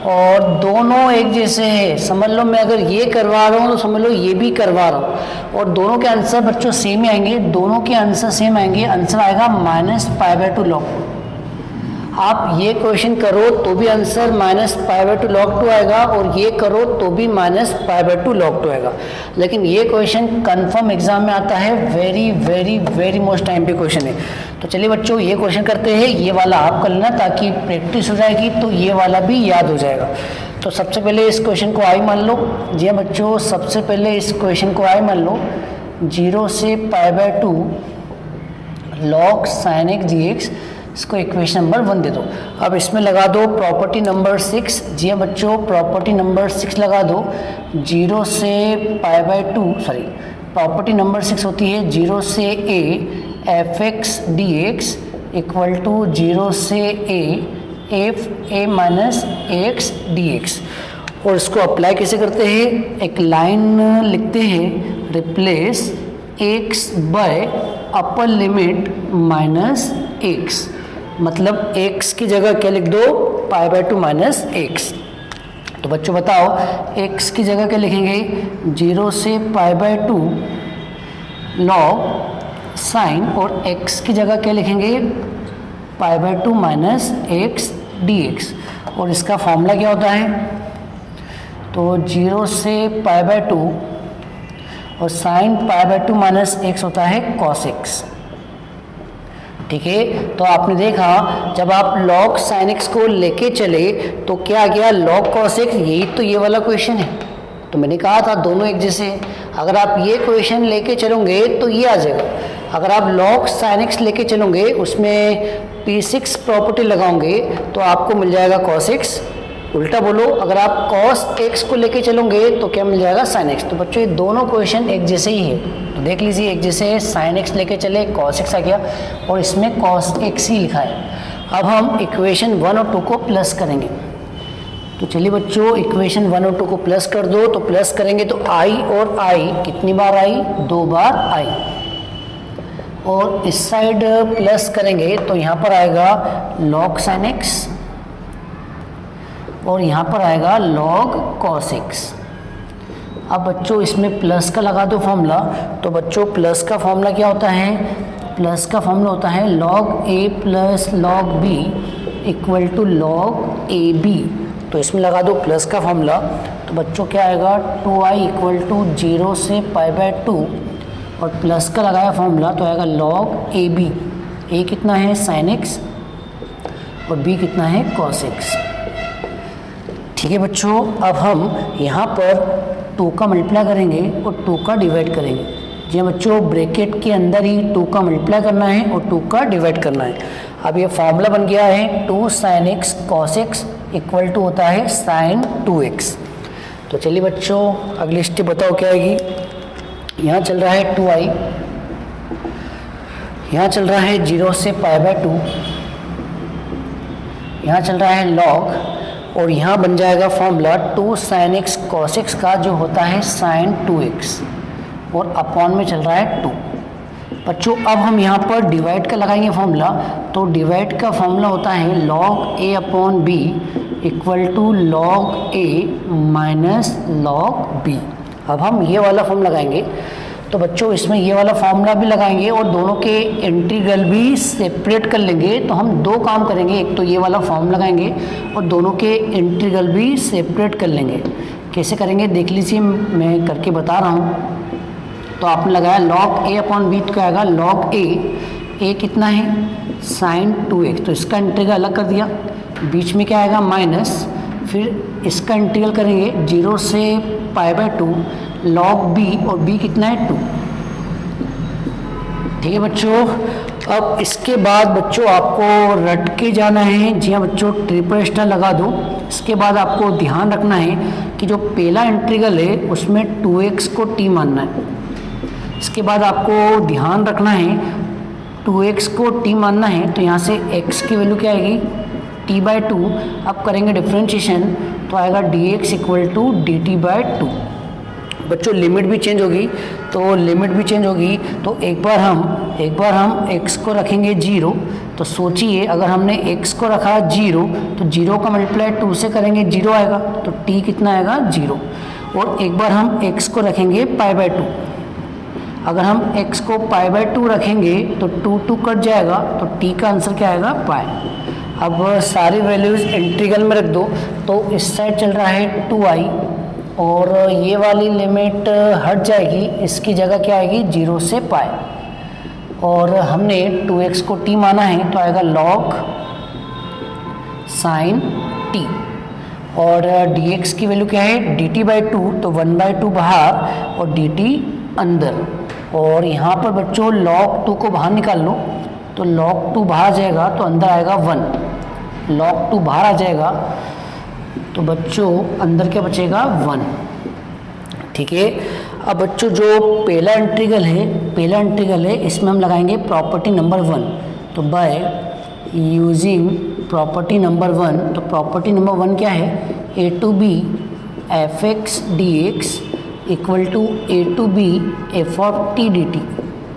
और दोनों एक जैसे है। समझ लो मैं अगर ये करवा रहा हूँ तो समझ लो ये भी करवा रहा हूँ, और दोनों के आंसर बच्चों सेम ही आएंगे, दोनों के आंसर सेम आएंगे। आंसर आएगा -π/2 log 2। आप ये क्वेश्चन करो तो भी आंसर -π/2 log 2 आएगा, और ये करो तो भी -π/2 log 2 आएगा। लेकिन ये क्वेश्चन कंफर्म एग्जाम में आता है, वेरी मोस्ट टाइम पे क्वेश्चन है। तो चलिए बच्चों ये क्वेश्चन करते हैं, ये वाला आप कर लेना ताकि प्रैक्टिस हो जाएगी, तो ये वाला भी याद हो जाएगा। तो सबसे पहले इस क्वेश्चन को आई मान लो। जी हाँ बच्चों, सबसे पहले इस क्वेश्चन को आई मान लो। 0 से π/2 log sin x dx, इसको इक्वेशन नंबर 1 दे दो। अब इसमें लगा दो प्रॉपर्टी नंबर 6। जी हाँ बच्चों, प्रॉपर्टी नंबर 6 लगा दो। 0 से π/2 प्रॉपर्टी नंबर 6 होती है 0 से a f(x) dx equal to 0 से a माइनस ax dx। और इसको अप्लाई कैसे करते हैं, एक लाइन लिखते हैं, replace x bye upper limit minus x, मतलब x की जगह क्या लिख दो, π/2 माइनस x। तो बच्चों बताओ x की जगह क्या लिखेंगे, 0 से π/2 log साइन, और x की जगह क्या लिखेंगे, π/2 माइनस x dx। और इसका फॉर्मूला क्या होता है, तो 0 से π/2 और साइन π/2 माइनस x होता है cos x। ठीक है, तो आपने देखा जब आप log sin x को लेके चले तो क्या गया, log cos x, यही तो ये वाला क्वेश्चन है। तो मैंने कहा था दोनों एक जैसे। अगर आप ये क्वेश्चन लेके चलोगे तो ये आ जाएगा। अगर आप log sin x लेके चलोगे, उसमें P6 प्रॉपर्टी लगाओगे तो आपको मिल जाएगा cos x। उल्टा बोलो, अगर आप cos x को लेके चलोगे तो क्या मिल जाएगा sin x। तो बच्चों ये दोनों क्वेश्चन एक जैसे ही है, तो देख लीजिए एक जैसे है। sin x लेके चले, cos x आ गया, और इसमें cos x ही लिखा है। अब हम इक्वेशन 1 और 2 को प्लस करेंगे। तो चलिए बच्चों इक्वेशन 1 और 2 को प्लस कर दो। तो प्लस करेंगे तो i और i कितनी बार आई, 2 बार आई। और इस साइड प्लस करेंगे तो यहाँ पर आएगा log sin x, और यहाँ पर आएगा log cos x। अब बच्चों इसमें प्लस का लगा दो फॉर्मूला। तो बच्चों प्लस का फॉर्मूला क्या होता है, प्लस का फॉर्मूला होता है log a plus log b equal to log ab। तो इसमें लगा दो प्लस का फॉर्मूला। तो बच्चों क्या आएगा, 2i इक्वल टू 0 से π/2, और प्लस का लगाया फॉर्मूला तो आएगा log ab। a कितना है sin x, और b कितना है cos x। ठीक है बच्चों, अब हम यहाँ पर 2 का मल्टीप्लाई करेंगे और 2 का डिवाइड करेंगे। जी बच्चों, ब्रैकेट के अंदर ही 2 का मल्टीप्लाई करना है और 2 का डिवाइड करना है। अब ये फॉर्मूला बन गया है 2 sin x cos x equal to होता है sin 2x। तो चलिए बच्चों अगली स्टेप बताओ क्या आएगी। यहाँ चल रहा है 2i, यहाँ चल रहा है 0 से π/2, यहाँ चल रहा है log, और यहाँ बन जाएगा formula 2 sin x cos x का जो होता है sin 2x, और अपॉन में चल रहा है 2। बच्चों अब हम यहाँ पर डिवाइड का लगाएंगे फॉर्मूला। तो डिवाइड का फॉर्मूला होता है log a upon b equal to log a minus log b। अब हम ये वाला फॉर्मूला लगाएंगे। तो बच्चों इसमें ये वाला फॉर्मूला भी लगाएंगे और दोनों के इंटीग्रल भी सेपरेट कर लेंगे। तो हम 2 काम करेंगे, एक तो ये वाला फॉर्मूला लगाएंगे और दोनों के इंटीग्रल भी सेपरेट कर लेंगे। कैसे करेंगे देख लीजिए, मैं करके बता रहा हूँ। तो आपने लगाया log a अपॉन b, तो क्या आएगा log a कितना है sin 2x, तो इसका इंटीग्रल अलग कर दिया। बीच में क्या आएगा माइनस, फिर इसका इंटीग्रल करेंगे 0 से π/2 log b, और b कितना है 2। ठीक है बच्चों, अब इसके बाद बच्चों आपको रट के जाना है। जी हाँ बच्चों, ट्रिपल स्टार लगा दो। इसके बाद आपको ध्यान रखना है कि जो पहला इंटीग्रल है उसमें 2x को t मानना है। इसके बाद आपको ध्यान रखना है 2x को t मानना है तो यहाँ से x की वैल्यू क्या आएगी t/2। अब करेंगे डिफ्रेंशिएशन तो आएगा dx इक्वल टू dt/2। बच्चों लिमिट भी चेंज होगी, तो लिमिट भी चेंज होगी तो एक बार हम x को रखेंगे 0। तो सोचिए अगर हमने x को रखा 0 तो 0 का मल्टीप्लाई 2 से करेंगे 0 आएगा, तो t कितना आएगा 0। और एक बार हम x को रखेंगे π/2। अगर हम x को π/2 रखेंगे तो 2 कट जाएगा, तो t का आंसर क्या आएगा π। अब सारी वैल्यूज इंटीग्रल में रख दो, तो इस साइड चल रहा है 2i और ये वाली लिमिट हट जाएगी, इसकी जगह क्या आएगी 0 से π। और हमने 2x को t माना है तो आएगा log sin t। और dx की वैल्यू क्या है dt/2, तो 1/2 बाहर और dt अंदर। और यहाँ पर बच्चों log 2 को बाहर निकाल लो, तो log 2 बाहर जाएगा तो अंदर आएगा 1। log 2 बाहर आ जाएगा तो बच्चों अंदर क्या बचेगा 1। ठीक है। अब बच्चों जो पहला इंटीग्रल है इसमें हम लगाएंगे प्रॉपर्टी नंबर 1। तो बाय यूजिंग प्रॉपर्टी नंबर 1, तो प्रॉपर्टी नंबर 1 क्या है a to b f(x) dx equal to a to b f of t dt।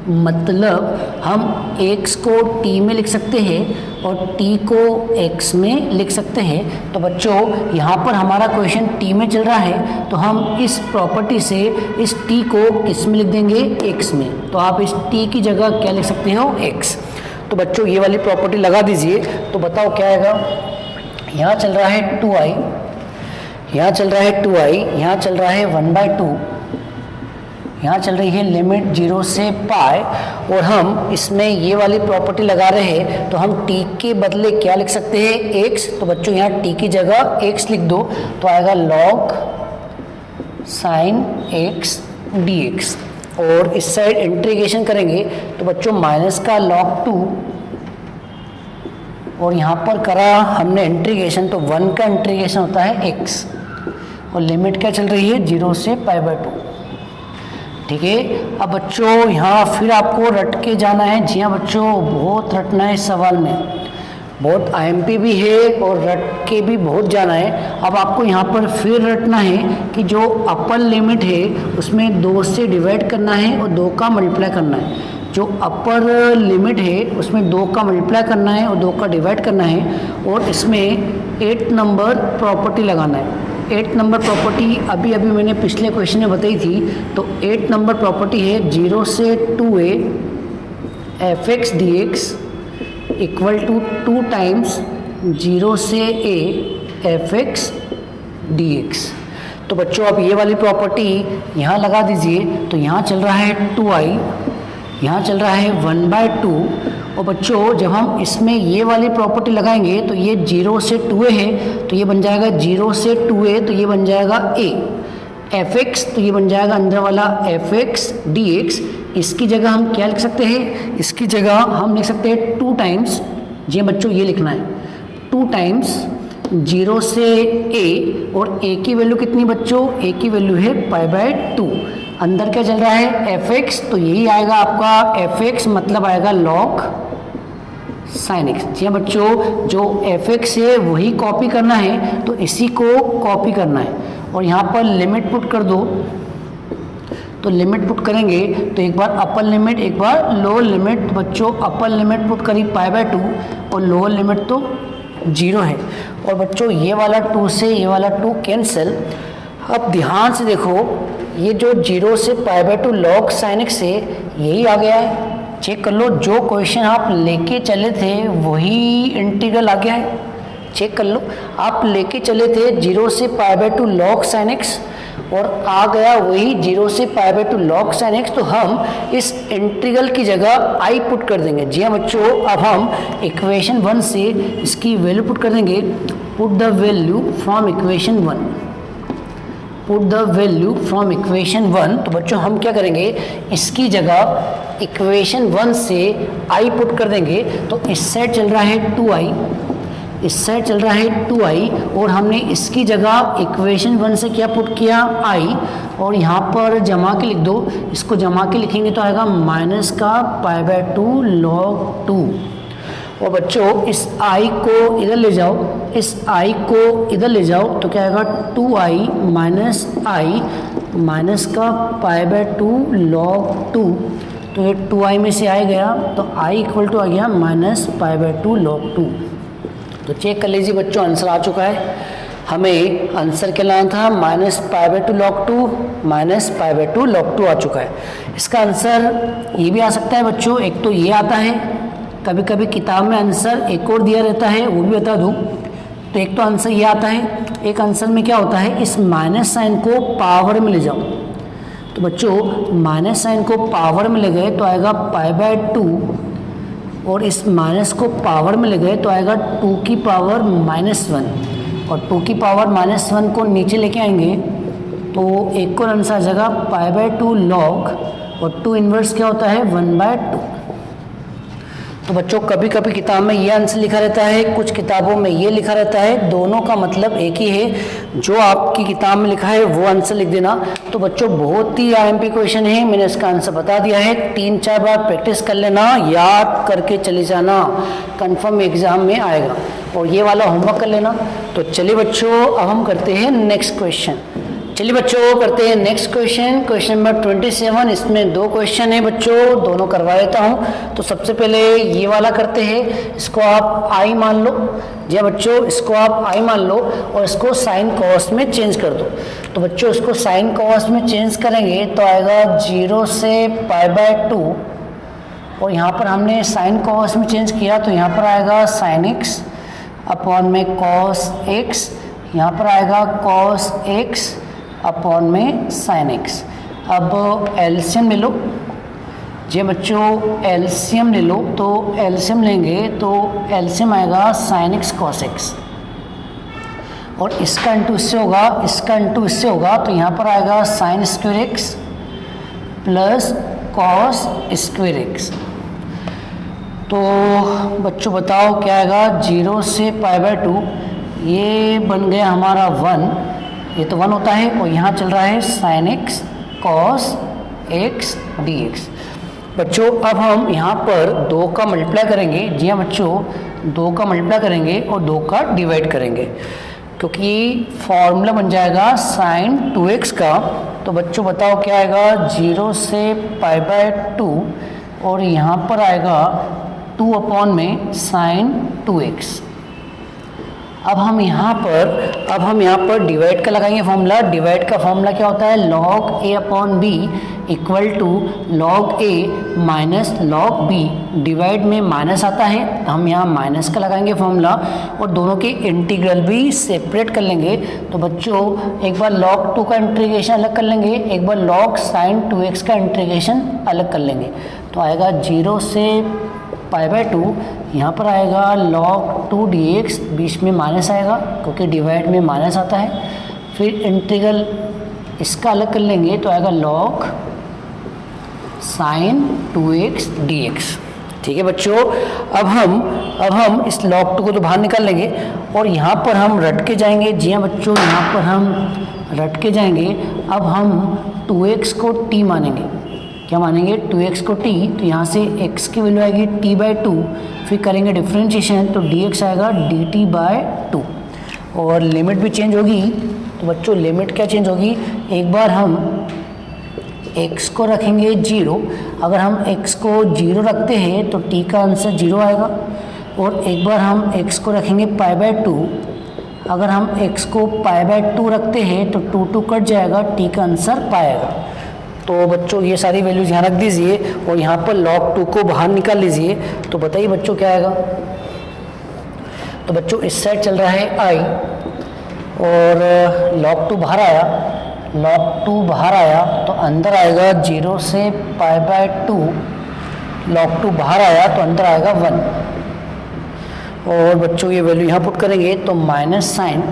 मतलब हम x को t में लिख सकते हैं और t को x में लिख सकते हैं। तो बच्चों यहाँ पर हमारा क्वेश्चन t में चल रहा है तो हम इस प्रॉपर्टी से इस t को किस में लिख देंगे x में। तो आप इस t की जगह क्या लिख सकते हो x। तो बच्चों ये वाली प्रॉपर्टी लगा दीजिए, तो बताओ क्या आएगा। यहाँ चल रहा है 2i, यहाँ चल रहा है 2i, यहाँ चल रहा है 1/2, यहाँ चल रही है लिमिट 0 से पाई। और हम इसमें ये वाली प्रॉपर्टी लगा रहे हैं तो हम t के बदले क्या लिख सकते हैं x। तो बच्चों यहाँ t की जगह x लिख दो, तो आएगा log sin x dx। और इस साइड इंटीग्रेशन करेंगे तो बच्चों माइनस का log 2 और यहाँ पर करा हमने इंटीग्रेशन, तो 1 का इंटीग्रेशन होता है x और लिमिट क्या चल रही है 0 से π/2। ठीक है। अब बच्चों यहाँ फिर आपको रट के जाना है। जी हाँ बच्चों, बहुत रटना है इस सवाल में, बहुत IMP भी है और रट के भी बहुत जाना है। अब आपको यहाँ पर फिर रटना है कि जो अपर लिमिट है उसमें 2 से डिवाइड करना है और 2 का मल्टीप्लाई करना है। जो अपर लिमिट है उसमें 2 का मल्टीप्लाई करना है और 2 का डिवाइड करना है। और इसमें 8 नंबर प्रॉपर्टी लगाना है। 8 नंबर प्रॉपर्टी अभी मैंने पिछले क्वेश्चन में बताई थी। तो 8 नंबर प्रॉपर्टी है 0 से 2a f(x) dx equal to 2 times 0 से a f(x) dx। तो बच्चों अब ये वाली प्रॉपर्टी यहाँ लगा दीजिए। तो यहाँ चल रहा है 2i, यहाँ चल रहा है 1/2। और बच्चों जब हम इसमें ये वाली प्रॉपर्टी लगाएंगे तो ये 0 से 2a है तो ये बन जाएगा 0 से 2a, तो ये बन जाएगा a f(x), तो ये बन जाएगा अंदर वाला f(x) dx। इसकी जगह हम क्या लिख सकते हैं, इसकी जगह हम लिख सकते हैं 2 टाइम्स, जी बच्चों ये लिखना है 2 टाइम्स 0 से a। और a की वैल्यू कितनी बच्चों, a की वैल्यू है π/2। अंदर क्या चल रहा है f(x), तो यही आएगा आपका f(x), मतलब आएगा log sin x। जी बच्चों, जो f(x) है वही कॉपी करना है तो इसी को कॉपी करना है। और यहाँ पर लिमिट पुट कर दो, तो लिमिट पुट करेंगे तो एक बार अपर लिमिट एक बार लोअर लिमिट। तो बच्चों अपर लिमिट पुट करी π/2 और लोअर लिमिट तो 0 है। और बच्चों ये वाला 2 से ये वाला 2 कैंसिल। अब ध्यान से देखो, ये जो 0 से π/2 log sin x है यही आ गया है। चेक कर लो, जो क्वेश्चन आप लेके चले थे वही इंटीग्रल आ गया है। चेक कर लो, आप लेके चले थे 0 से π/2 log sin x और आ गया वही 0 से π/2 log sin x। तो हम इस इंटीग्रल की जगह i पुट कर देंगे। जी हाँ बच्चों, अब हम इक्वेशन 1 से इसकी वैल्यू पुट कर देंगे। Put the value from equation 1, put the value from equation 1। तो बच्चों हम क्या करेंगे, इसकी जगह इक्वेशन 1 से i पुट कर देंगे। तो इस साइड चल रहा है 2i, इस साइड चल रहा है 2i और हमने इसकी जगह इक्वेशन 1 से क्या पुट किया i और यहाँ पर जमा के लिख दो। इसको जमा के लिखेंगे तो आएगा माइनस का π/2 log 2। और बच्चों इस i को इधर ले जाओ, इस i को इधर ले जाओ तो क्या आएगा 2i माइनस i माइनस का π/2 log 2। तो ये 2i में से आ गया तो i इक्वल टू आ गया माइनस π/2 log 2। तो चेक कर लीजिए बच्चों, आंसर आ चुका है। हमें आंसर क्या लाना था, माइनस π/2 log 2 माइनस π/2 log 2 आ चुका है। इसका आंसर ये भी आ सकता है बच्चों, एक तो ये आता है, कभी कभी किताब में आंसर एक और दिया रहता है, वो भी बता दूँ। तो एक तो आंसर ये आता है, एक आंसर में क्या होता है, इस माइनस साइन को पावर में ले जाओ। तो बच्चों माइनस साइन को पावर में ले गए तो आएगा π/2 और इस माइनस को पावर में ले गए तो आएगा 2 की पावर -1 और 2 की पावर -1 को नीचे लेके आएंगे तो एक और आंसर आ जाएगा π/2 log और 2 इनवर्स क्या होता है 1/2। तो बच्चों कभी कभी किताब में ये आंसर लिखा रहता है, कुछ किताबों में ये लिखा रहता है, दोनों का मतलब एक ही है। जो आपकी किताब में लिखा है वो आंसर लिख देना। तो बच्चों बहुत ही IMP क्वेश्चन है, मैंने इसका आंसर बता दिया है। 3-4 बार प्रैक्टिस कर लेना, याद करके चले जाना, कंफर्म एग्जाम में आएगा। और ये वाला होमवर्क कर लेना। तो चलिए बच्चों अब हम करते हैं नेक्स्ट क्वेश्चन। चलिए बच्चों करते हैं नेक्स्ट क्वेश्चन, क्वेश्चन नंबर 27। इसमें 2 क्वेश्चन है बच्चों, दोनों करवा देता हूँ। तो सबसे पहले ये वाला करते हैं, इसको आप i मान लो। जी बच्चों इसको आप i मान लो और इसको साइन कॉस में चेंज कर दो। तो बच्चों इसको साइन कॉस में चेंज करेंगे तो आएगा 0 से π/2 और यहाँ पर हमने साइन कॉस में चेंज किया तो यहाँ पर आएगा sin x अपॉन में cos x, यहाँ पर आएगा cos x अपॉन में sin x। अब एलसीएम ले लो। जी बच्चों एलसीएम ले लो, तो एलसीएम लेंगे तो एलसीएम आएगा sin x cos x और इसका इंटू इससे होगा, इसका इंटू इससे होगा तो यहाँ पर आएगा sin square x plus cos square x। तो बच्चों बताओ क्या आएगा, 0 से π/2 ये बन गया हमारा 1, ये तो 1 होता है और यहाँ चल रहा है sin x cos x dx। बच्चों अब हम यहाँ पर 2 का मल्टीप्लाई करेंगे। जी हाँ बच्चों 2 का मल्टीप्लाई करेंगे और 2 का डिवाइड करेंगे क्योंकि फॉर्मूला बन जाएगा sin 2x का। तो बच्चों बताओ क्या आएगा, 0 से π/2 और यहाँ पर आएगा 2 अपॉन में sin 2x। अब हम यहाँ पर डिवाइड का लगाएंगे फॉर्मूला। डिवाइड का फॉर्मूला क्या होता है, log a upon b equal to log a minus log b। Divide में माइनस आता है तो हम यहाँ माइनस का लगाएंगे फॉर्मूला और दोनों के इंटीग्रल भी सेपरेट कर लेंगे। तो बच्चों एक बार log 2 का इंटीग्रेशन अलग कर लेंगे, एक बार log sin 2x का इंटीग्रेशन अलग कर लेंगे। तो आएगा 0 से π/2, यहाँ पर आएगा log 2 dx, बीच में माइनस आएगा क्योंकि डिवाइड में माइनस आता है। फिर इंटीग्रल इसका अलग कर लेंगे तो आएगा log sin 2x dx। ठीक है बच्चों, अब हम इस log 2 को तो बाहर निकाल लेंगे और यहाँ पर हम रट के जाएंगे। जी हाँ बच्चों यहाँ पर हम रट के जाएंगे। अब हम 2x को t मानेंगे। क्या मानेंगे, 2x को t, तो यहाँ से x की वैल्यू आएगी t/2, फिर करेंगे डिफरेंशिएशन तो dx आएगा dt/2 और लिमिट भी चेंज होगी। तो बच्चों लिमिट क्या चेंज होगी, एक बार हम x को रखेंगे 0, अगर हम x को 0 रखते हैं तो t का आंसर 0 आएगा और एक बार हम x को रखेंगे π/2, अगर हम x को π/2 रखते हैं तो 2 कट जाएगा, t का आंसर पाएगा। तो बच्चों ये सारी वैल्यूज यहाँ रख दीजिए और यहाँ पर log 2 को बाहर निकाल लीजिए। तो बताइए बच्चों क्या आएगा। तो बच्चों इस साइड चल रहा है i और log 2 बाहर आया, log 2 बाहर आया तो अंदर आएगा 0 से π/2, log 2 बाहर आया तो अंदर आएगा 1 और बच्चों ये वैल्यू यहाँ पुट करेंगे तो माइनस साइन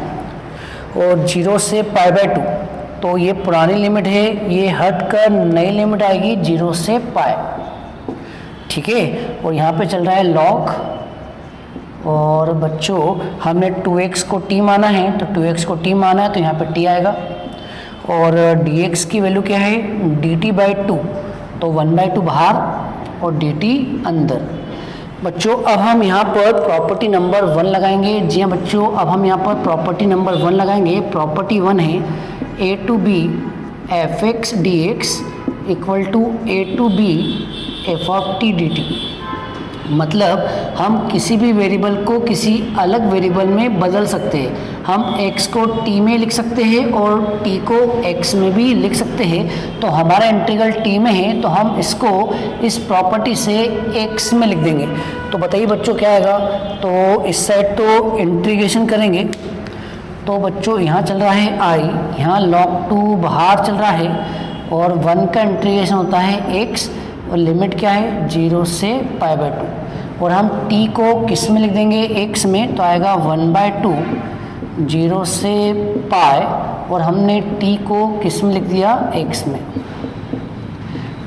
और 0 से π/2, तो ये पुरानी लिमिट है, ये हट कर नई लिमिट आएगी 0 से π। ठीक है, और यहाँ पे चल रहा है log और बच्चों हमने 2x को t माना है, तो 2x को t माना है तो यहाँ पे t आएगा। और dx की वैल्यू क्या है, dt/2, तो 1/2 बाहर और dt अंदर। बच्चों अब हम यहाँ पर प्रॉपर्टी नंबर 1 लगाएंगे। जी हाँ बच्चों, अब हम यहाँ पर प्रॉपर्टी नंबर 1 लगाएंगे। प्रॉपर्टी 1 है a to b f(x) dx equal to a to b f(t) dt। मतलब हम किसी भी वेरिएबल को किसी अलग वेरिएबल में बदल सकते हैं। हम x को t में लिख सकते हैं और t को x में भी लिख सकते हैं। तो हमारा इंटीग्रल t में है तो हम इसको इस प्रॉपर्टी से x में लिख देंगे। तो बताइए बच्चों क्या आएगा। तो इस साइड तो इंटीग्रेशन करेंगे, तो बच्चों यहाँ चल रहा है i, यहाँ log2 बाहर चल रहा है और 1 का इंटीग्रेशन होता है x और लिमिट क्या है 0 से π/2। और हम t को किस में लिख देंगे, x में, तो आएगा 1/2 0 से π, और हमने t को किस में लिख दिया, x में।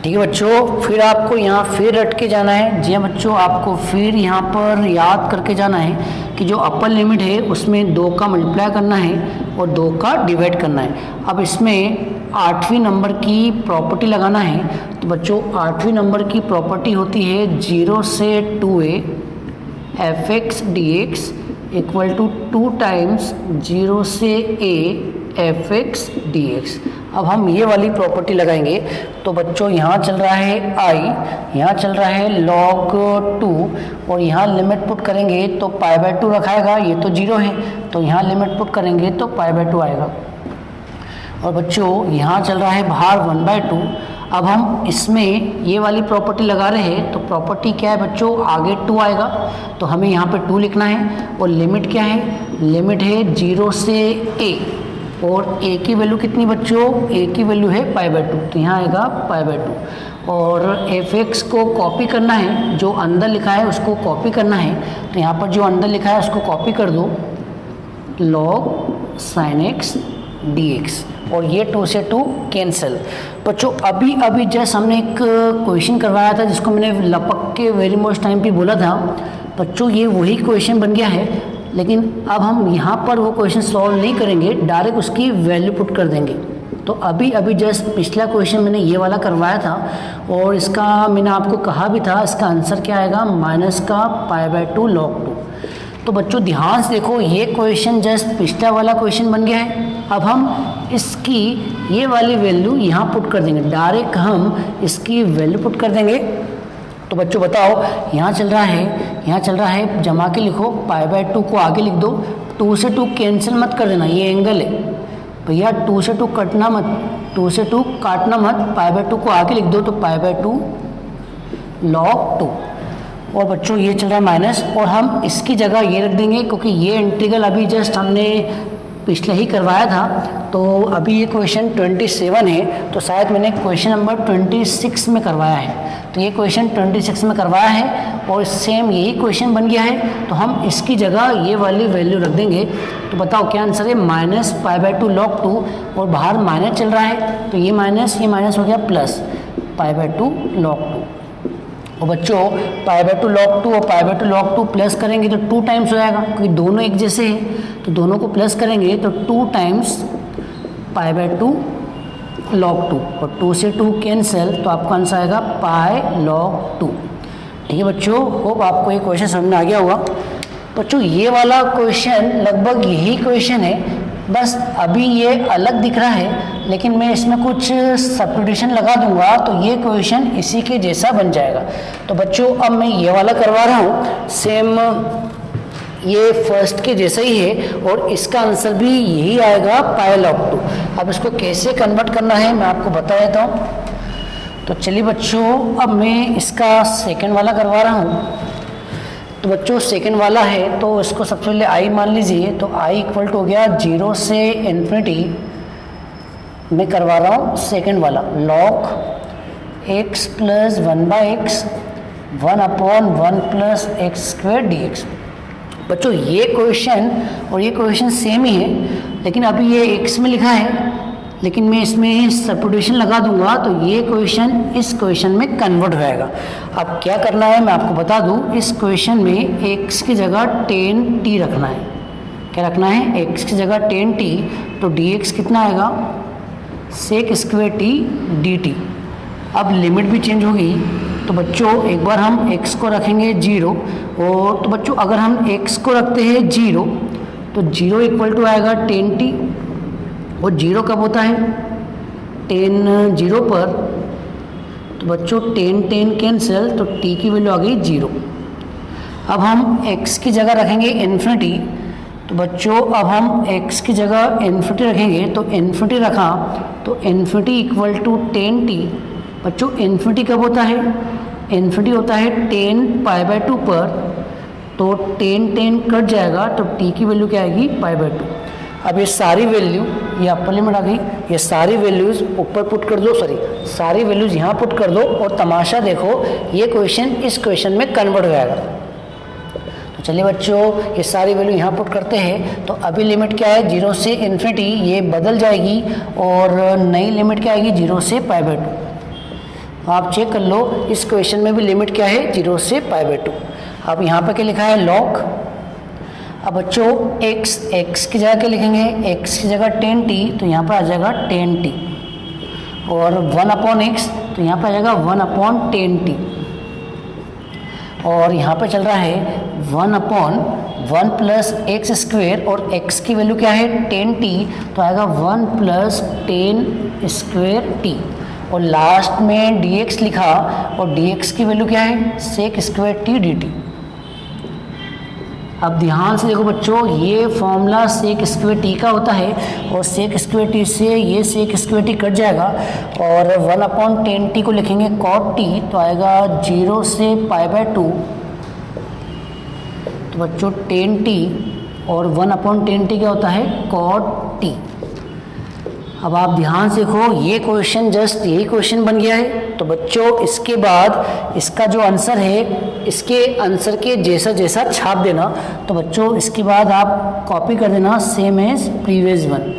ठीक है बच्चों, फिर आपको यहाँ फिर रट के जाना है। जी हाँ बच्चों, आपको फिर यहाँ पर याद करके जाना है कि जो अपर लिमिट है उसमें 2 का मल्टीप्लाई करना है और 2 का डिवाइड करना है। अब इसमें 8वीं नंबर की प्रॉपर्टी लगाना है। तो बच्चों 8वीं नंबर की प्रॉपर्टी होती है 0 से 2a f(x) dx equal to 2 times 0 से a f(x) dx। अब हम ये वाली प्रॉपर्टी लगाएंगे। तो बच्चों यहाँ चल रहा है i, यहाँ चल रहा है log2 और यहाँ लिमिट पुट करेंगे तो π/2 रखाएगा, ये तो 0 है तो यहाँ लिमिट पुट करेंगे तो π/2 आएगा। और बच्चों यहाँ चल रहा है बाहर 1/2। अब हम इसमें ये वाली प्रॉपर्टी लगा रहे हैं, तो प्रॉपर्टी क्या है बच्चों, आगे 2 आएगा तो हमें यहाँ पे 2 लिखना है। और लिमिट क्या है, लिमिट है 0 से a, और a की वैल्यू कितनी बच्चों, a की वैल्यू है π/2, तो यहाँ आएगा π/2। और f(x) को कॉपी करना है, जो अंदर लिखा है उसको कॉपी करना है। तो यहाँ पर जो अंदर लिखा है उसको कॉपी कर दो, log sin x dx, और ये 2 से 2 कैंसिल। बच्चों अभी जस्ट हमने एक क्वेश्चन करवाया था जिसको मैंने लपक के वेरी मोस्ट टाइम पे बोला था। बच्चों ये वही क्वेश्चन बन गया है, लेकिन अब हम यहाँ पर वो क्वेश्चन सॉल्व नहीं करेंगे, डायरेक्ट उसकी वैल्यू पुट कर देंगे। तो अभी जस्ट पिछला क्वेश्चन मैंने ये वाला करवाया था और इसका मैंने आपको कहा भी था इसका आंसर क्या आएगा, माइनस का π/2 log2। तो बच्चों ध्यान से देखो, ये क्वेश्चन जस्ट पिछला वाला क्वेश्चन बन गया है। अब हम इसकी ये वाली वैल्यू यहाँ पुट कर देंगे, डायरेक्ट हम इसकी वैल्यू पुट कर देंगे। तो बच्चों बताओ, यहाँ चल रहा है जमा के लिखो, π/2 को आगे लिख दो, 2 से 2 कैंसिल मत कर देना, ये एंगल है भैया, 2 से 2 काटना मत, π/2 को आगे लिख दो तो π/2 log2। और बच्चों ये चल रहा है माइनस, और हम इसकी जगह ये रख देंगे क्योंकि ये इंटीग्रल अभी जस्ट हमने पिछले ही करवाया था। तो अभी ये क्वेश्चन 27 है, तो शायद मैंने क्वेश्चन नंबर 26 में करवाया है। तो ये क्वेश्चन 26 में करवाया है और सेम यही क्वेश्चन बन गया है, तो हम इसकी जगह ये वाली वैल्यू रख देंगे। तो बताओ क्या आंसर है, माइनस π/2 log2, और बाहर माइनस चल रहा है तो ये माइनस हो गया प्लस π/2 log2। और बच्चों π/2 log2 और π/2 log2 प्लस करेंगे तो 2 टाइम्स हो जाएगा, क्योंकि दोनों एक जैसे हैं, तो दोनों को प्लस करेंगे तो 2 टाइम्स π/2 log2, और 2 से 2 कैंसिल, तो आपका आंसर आएगा π log2। ठीक है बच्चों, होप आपको ये क्वेश्चन समझ में आ गया होगा। बच्चों ये वाला क्वेश्चन लगभग यही क्वेश्चन है, बस अभी ये अलग दिख रहा है, लेकिन मैं इसमें कुछ सब्स्टिट्यूशन लगा दूंगा तो ये क्वेश्चन इसी के जैसा बन जाएगा। तो बच्चों अब मैं ये वाला करवा रहा हूँ, सेम ये फर्स्ट के जैसा ही है, और इसका आंसर भी यही आएगा π log2। अब इसको कैसे कन्वर्ट करना है मैं आपको बता देता हूँ। तो चलिए बच्चों, अब मैं इसका सेकंड वाला करवा रहा हूँ। तो बच्चों सेकंड वाला है तो इसको सबसे पहले i मान लीजिए, तो i इक्वल टू हो गया 0 से इन्फिनिटी, मैं करवा रहा हूँ सेकंड वाला, log x plus 1/x 1/1 plus x² dx। बच्चों ये क्वेश्चन और ये क्वेश्चन सेम ही है, लेकिन अभी ये x में लिखा है लेकिन मैं इसमें सब्स्टिट्यूशन लगा दूंगा तो ये क्वेश्चन इस क्वेश्चन में कन्वर्ट हो जाएगा। अब क्या करना है मैं आपको बता दूं, इस क्वेश्चन में x की जगह 10t रखना है। क्या रखना है? x की जगह 10t, तो dx कितना आएगा? sec square t dt। अब लिमिट भी चेंज होगी, तो बच्चों एक बार हम x को रखेंगे 0, और तो बच्चों अगर हम x को रखते हैं 0 तो 0 इक्वल टू आएगा 10t, और 0 कब होता है? 10 0 पर, तो बच्चों 10 कैंसिल, तो t की वैल्यू आ गई 0। अब हम x की जगह रखेंगे इन्फिनिटी, तो बच्चों अब हम x की जगह इन्फिनिटी रखेंगे, तो इन्फिनिटी रखा तो इन्फिनिटी इक्वल टू 10t। बच्चों इन्फिनिटी कब होता है? इन्फिनिटी होता है 10 π/2 पर, तो 10 कट जाएगा, तो t की वैल्यू क्या आएगी? π/2। अब ये सारी वैल्यू, ये अपर लिमिट आ गई, ये सारी वैल्यूज़ ऊपर पुट कर दो, सारी वैल्यूज़ यहाँ पुट कर दो, और तमाशा देखो ये क्वेश्चन इस क्वेश्चन में कन्वर्ट हो जाएगा। तो चलिए बच्चों ये सारी वैल्यू यहाँ पुट करते हैं, तो अभी लिमिट क्या है? 0 से इन्फिनिटी, ये बदल जाएगी, और नई लिमिट क्या आएगी? 0 से π/2। आप चेक कर लो इस क्वेश्चन में भी लिमिट क्या है? 0 से π/2। अब यहाँ पर क्या लिखा है? लॉग। अब बच्चों x की जगह क्या लिखेंगे? x की जगह 10t, तो यहाँ पर आ जाएगा 10t, और 1/x, तो यहाँ पर आ जाएगा 1/10t, और यहाँ पर चल रहा है 1/1 प्लस एक्स स्क्वेयर, और x की वैल्यू क्या है? 10t, तो आएगा 1 प्लस 10 स्क्वेयर t, और लास्ट में dx लिखा, और dx की वैल्यू क्या है? Sec square t dt। अब ध्यान से देखो बच्चों, ये फॉर्मूला सेक स्क्वायर t का होता है, और सेक स्क्वायर t से ये सेक स्क्वायर t कट जाएगा, और 1/10t को लिखेंगे cot t, तो आएगा 0 से π/2, तो बच्चों 10t, और 1/10t क्या होता है? cot t। अब आप ध्यान से देखो, ये क्वेश्चन जस्ट यही क्वेश्चन बन गया है, तो बच्चों इसके बाद इसका जो आंसर है, इसके आंसर के जैसा जैसा छाप देना, तो बच्चों इसके बाद आप कॉपी कर देना सेम एज प्रीवियस वन,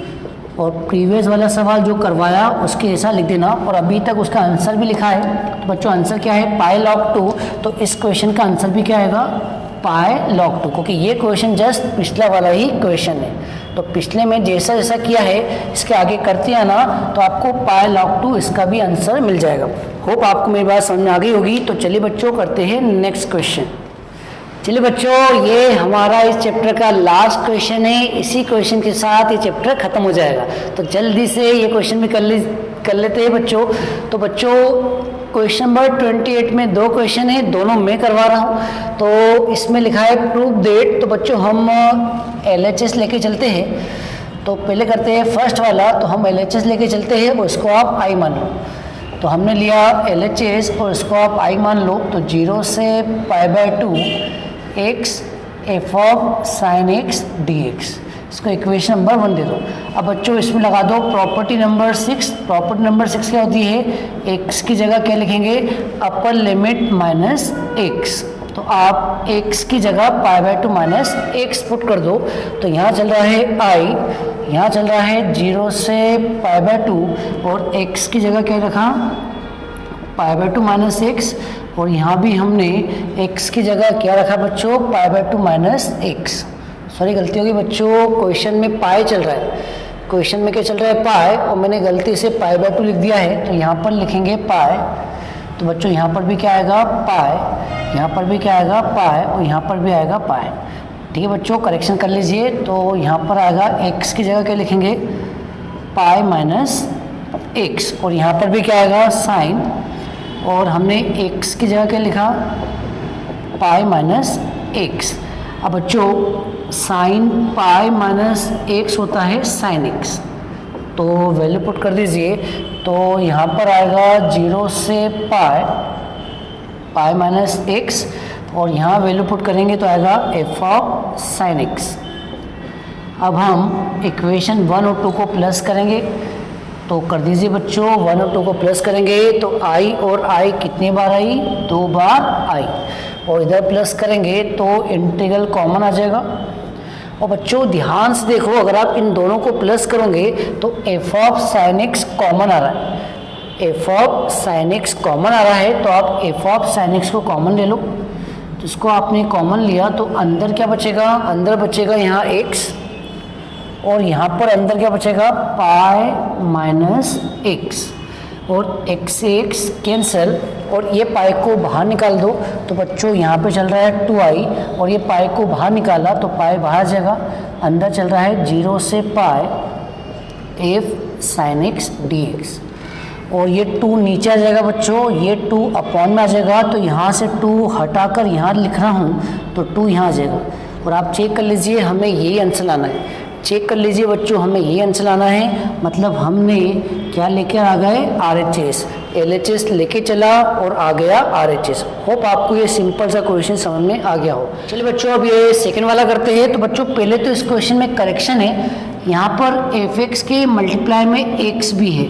और प्रीवियस वाला सवाल जो करवाया उसके जैसा लिख देना, और अभी तक उसका आंसर भी लिखा है। तो बच्चों आंसर क्या है? पाई लॉग 2, तो इस क्वेश्चन का आंसर भी क्या आएगा? पाई लॉग 2, क्योंकि ये क्वेश्चन जस्ट पिछला वाला ही क्वेश्चन है। तो पिछले में जैसा जैसा किया है इसके आगे करते हैं ना, तो आपको पाई लॉग 2 इसका भी आंसर मिल जाएगा। होप आपको मेरी बात समझ में आ गई होगी। तो चलिए बच्चों करते हैं नेक्स्ट क्वेश्चन। चलिए बच्चों ये हमारा इस चैप्टर का लास्ट क्वेश्चन है, इसी क्वेश्चन के साथ ये चैप्टर खत्म हो जाएगा। तो जल्दी से ये क्वेश्चन भी कर लेते हैं बच्चों। तो बच्चों क्वेश्चन नंबर 28 में 2 क्वेश्चन है, दोनों मैं करवा रहा हूँ। तो इसमें लिखा है प्रूव दैट, तो बच्चों हम LHS लेके चलते हैं। तो पहले करते हैं फर्स्ट वाला, तो हम LHS लेके चलते हैं और इसको आप I मान लो। तो हमने लिया LHS और इसको आप I मान लो, तो 0 से π/2 x f of sin x dx, इसको इक्वेशन नंबर 1 दे दो। अब बच्चों इसमें लगा दो प्रॉपर्टी नंबर 6। प्रॉपर्टी नंबर 6 क्या होती है? x की जगह क्या लिखेंगे? अपर लिमिट माइनस x, तो आप x की जगह π/2 माइनस x पुट कर दो। तो यहाँ चल रहा है I, यहाँ चल रहा है 0 से π/2, और x की जगह क्या रखा? π/2 माइनस x, और यहाँ भी हमने x की जगह क्या रखा बच्चों? π/2 माइनस x। सॉरी गलती होगी बच्चों, क्वेश्चन में पाई चल रहा है, क्वेश्चन में क्या चल रहा है? पाई, और मैंने गलती से π/2 लिख दिया है, तो यहाँ पर लिखेंगे पाई। तो बच्चों यहाँ पर भी क्या आएगा? पाई, यहाँ पर भी क्या आएगा? पाई, और यहाँ पर भी आएगा पाई। ठीक है बच्चों, करेक्शन कर लीजिए। तो यहाँ पर आएगा x की जगह क्या लिखेंगे? पाई माइनस एक्स, और यहाँ पर भी क्या आएगा? साइन, और हमने x की जगह क्या लिखा? Pi minus x. अब बच्चों साइन पाई माइनस एक्स होता है साइन एक्स, तो वैल्यू पुट कर दीजिए। तो यहाँ पर आएगा 0 से पाई माइनस एक्स, और यहाँ वैल्यू पुट करेंगे तो आएगा एफ ऑफ साइन एक्स। अब हम इक्वेशन 1 और 2 को प्लस करेंगे, तो कर दीजिए बच्चों। 1 और 2 को प्लस करेंगे तो i और i कितनी बार आई? 2 बार i, और इधर प्लस करेंगे तो इंटीग्रल कॉमन आ जाएगा, और बच्चों ध्यान से देखो, अगर आप इन दोनों को प्लस करोगे तो F of sine X common आ रहा है, F of sine X common आ रहा है, तो आप एफ ऑफ साइन एक्स को कॉमन ले लो। तो इसको आपने कॉमन लिया तो अंदर क्या बचेगा, अंदर बचेगा यहाँ एक्स, और यहाँ पर अंदर क्या बचेगा, पाई माइनस एक्स, और एक्स से एक्स कैंसिल, और ये पाई को बाहर निकाल दो। तो बच्चों यहाँ पे चल रहा है 2i, और ये पाई को बाहर निकाला तो पाई बाहर जाएगा, अंदर चल रहा है 0 से pi F sine X D X, और ये 2 नीचे आ जाएगा बच्चों, ये 2 अपॉन में आ जाएगा, तो यहाँ से 2 हटाकर यहाँ लिख रहा हूँ तो 2 यहाँ आ जाएगा। और आप चेक कर लीजिए, हमें यही आंसर लाना है, चेक कर लीजिए बच्चों, हमें ये आंसर लाना है, मतलब हमने क्या लेकर आ गए, RHS, LHS लेके चला और आ गया RHS। होप आपको ये सिंपल सा क्वेश्चन समझ में आ गया हो। चलिए बच्चों अब ये सेकंड वाला करते हैं। तो बच्चों पहले तो इस क्वेश्चन में करेक्शन है, यहाँ पर fx के मल्टीप्लाई में x भी है,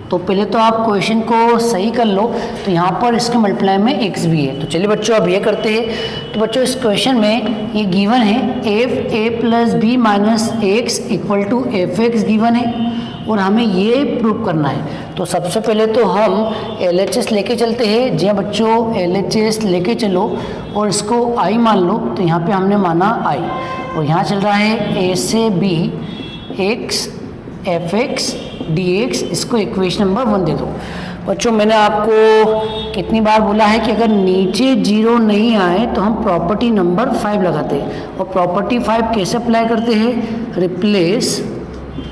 तो पहले तो आप क्वेश्चन को सही कर लो। तो यहाँ पर इसके मल्टीप्लाई में x भी है, तो चलिए बच्चों अब ये करते हैं। तो बच्चों इस क्वेश्चन में ये गिवन है F A plus B minus x equal to F X given है, और हमें ये प्रूव करना है। तो सबसे पहले तो हम LHS लेके चलते हैं। जी बच्चों LHS लेके चलो और इसको i मान लो, तो यहाँ पे हमने माना i, और यहाँ चल रहा है a से b x F x D x, इसको इक्वेशन नंबर 1 दे दो। बच्चों मैंने आपको कितनी बार बोला है कि अगर नीचे 0 नहीं आए तो हम प्रॉपर्टी नंबर 5 लगाते हैं, और प्रॉपर्टी 5 कैसे अप्लाई करते हैं, replace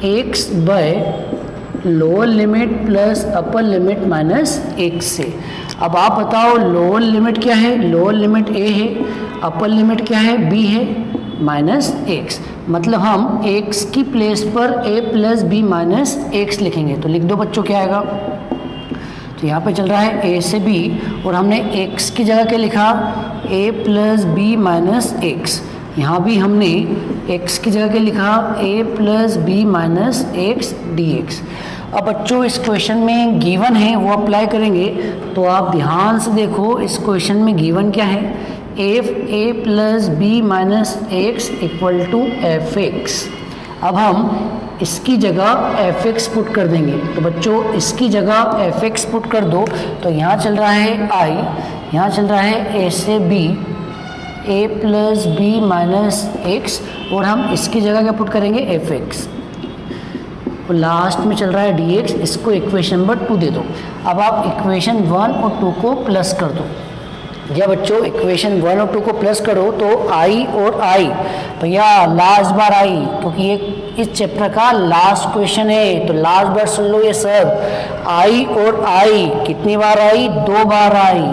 x by lower limit plus upper limit minus x से। अब आप बताओ लोअर लिमिट क्या है, लोअर लिमिट a है, अपर लिमिट क्या है, b है, माइनस एक्स, मतलब हम x की प्लेस पर a plus B minus X लिखेंगे। तो लिख दो बच्चों क्या आएगा, तो यहाँ पे चल रहा है a से b, और हमने x की जगह क्या लिखा, a plus B minus x, यहाँ भी हमने x की जगह क्या लिखा, a plus B minus x D x. अब बच्चों इस क्वेश्चन में गिवन है वो अप्लाई करेंगे, तो आप ध्यान से देखो इस क्वेश्चन में गिवन क्या है, F A plus B minus x equal to F x. अब हम इसकी जगह एफ एक्स पुट कर देंगे, तो बच्चों इसकी जगह एफ एक्स पुट कर दो। तो यहाँ चल रहा है i, यहाँ चल रहा है a से b a plus B minus x, और हम इसकी जगह क्या पुट करेंगे, एफ एक्स, और लास्ट में चल रहा है डी एक्स, इसको इक्वेशन नंबर 2 दे दो। अब आप इक्वेशन 1 और 2 को प्लस कर दो। जब बच्चों इक्वेशन 1 और 2 को प्लस करो तो i और i, भैया लास्ट बार i, क्योंकि ये इस चैप्टर का लास्ट क्वेश्चन है, तो लास्ट बार सुन लो ये सब। i और i कितनी बार आई, 2 बार आई,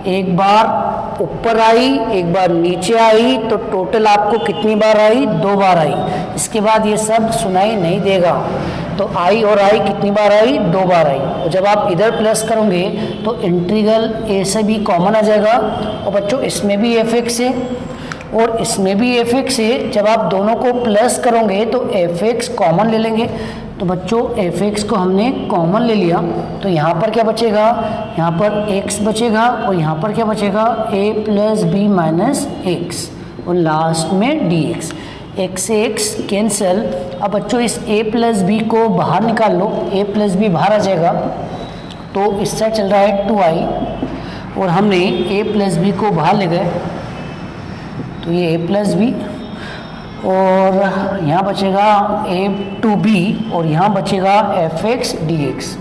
एक बार ऊपर आई एक बार नीचे आई, तो टोटल आपको कितनी बार आई, 2 बार आई। इसके बाद ये सब सुनाई नहीं देगा। तो आई और आई कितनी बार आई, 2 बार आई। और जब आप इधर प्लस करोगे तो इंटीग्रल a से b कॉमन आ जाएगा, और बच्चों इसमें भी एफ एक्स है और इसमें भी एफ एक्स है। जब आप दोनों को प्लस करोगे तो एफ एक्स कॉमन ले लेंगे। तो बच्चों एफ एक्स को हमने कॉमन ले लिया, तो यहाँ पर क्या बचेगा, यहाँ पर x बचेगा, और यहाँ पर क्या बचेगा, a plus B minus x, और लास्ट में डी एक्स। एक्स से एक्स कैंसिल। अब बच्चों इस a प्लस बी को बाहर निकाल लो, a प्लस बी बाहर आ जाएगा, तो इस साइड चल रहा है 2i, और हमने a प्लस बी को बाहर ले गए, तो ये a प्लस बी, और यहाँ बचेगा a2b, और यहाँ बचेगा एफ एक्स डी एक्स।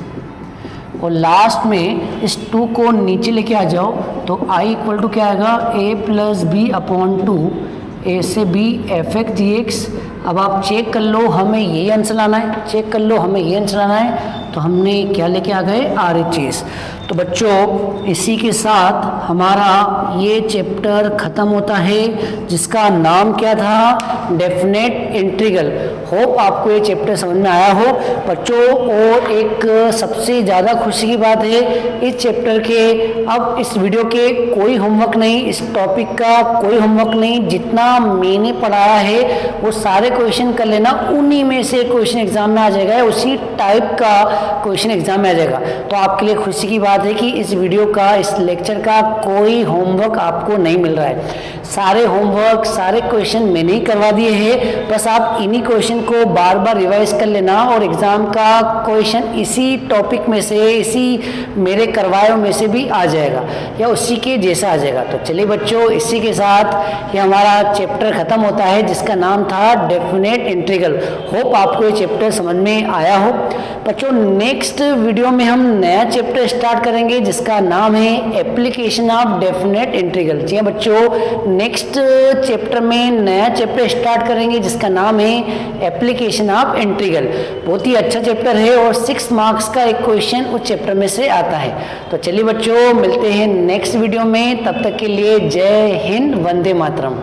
और लास्ट में इस 2 को नीचे लेके आ जाओ, तो i इक्वल टू क्या आएगा, a plus b upon 2, a से b f x D x. अब आप चेक कर लो, हमें ये आंसर लाना है, चेक कर लो हमें ये आंसर लाना है। तो हमने क्या लेके आ गए, RHS। तो बच्चों इसी के साथ हमारा ये चैप्टर ख़त्म होता है, जिसका नाम क्या था, डेफिनेट इंटीग्रल। होप आपको ये चैप्टर समझ में आया हो बच्चों। और एक सबसे ज़्यादा खुशी की बात है इस चैप्टर के, अब इस वीडियो के कोई होमवर्क नहीं, इस टॉपिक का कोई होमवर्क नहीं, जितना मैंने पढ़ाया है वो सारे क्वेश्चन कर लेना, उन्हीं में से क्वेश्चन एग्जाम में आ जाएगा, उसी टाइप का क्वेश्चन एग्जाम में आ जाएगा। तो आपके लिए खुशी की बात है कि इस वीडियो का, इस लेक्चर का कोई होमवर्क आपको नहीं मिल रहा है। सारे होमवर्क, सारे क्वेश्चन मैंने ही करवा दिए हैं, बस आप इन्हीं क्वेश्चन को बार बार रिवाइज कर लेना और एग्जाम का क्वेश्चन इसी टॉपिक में से, इसी मेरे करवाए में से भी आ जाएगा या उसी के जैसा आ जाएगा। तो चलिए बच्चों, इसी के साथ ये हमारा चैप्टर खत्म होता है जिसका नाम था डेफिनेट इंटीग्रल। होप आपको ये चैप्टर समझ में आया हो बच्चों। नेक्स्ट वीडियो में हम नया चैप्टर स्टार्ट करेंगे जिसका नाम है एप्लीकेशन ऑफ डेफिनेट इंटीग्रल। जी हाँ बच्चों, नेक्स्ट चैप्टर में नया चैप्टर स्टार्ट करेंगे जिसका नाम है एप्लीकेशन ऑफ इंटीग्रल। बहुत ही अच्छा चैप्टर है और 6 मार्क्स का एक क्वेश्चन उस चैप्टर में से आता है। तो चलिए बच्चों, मिलते हैं नेक्स्ट वीडियो में, तब तक के लिए जय हिंद, वंदे मातरम।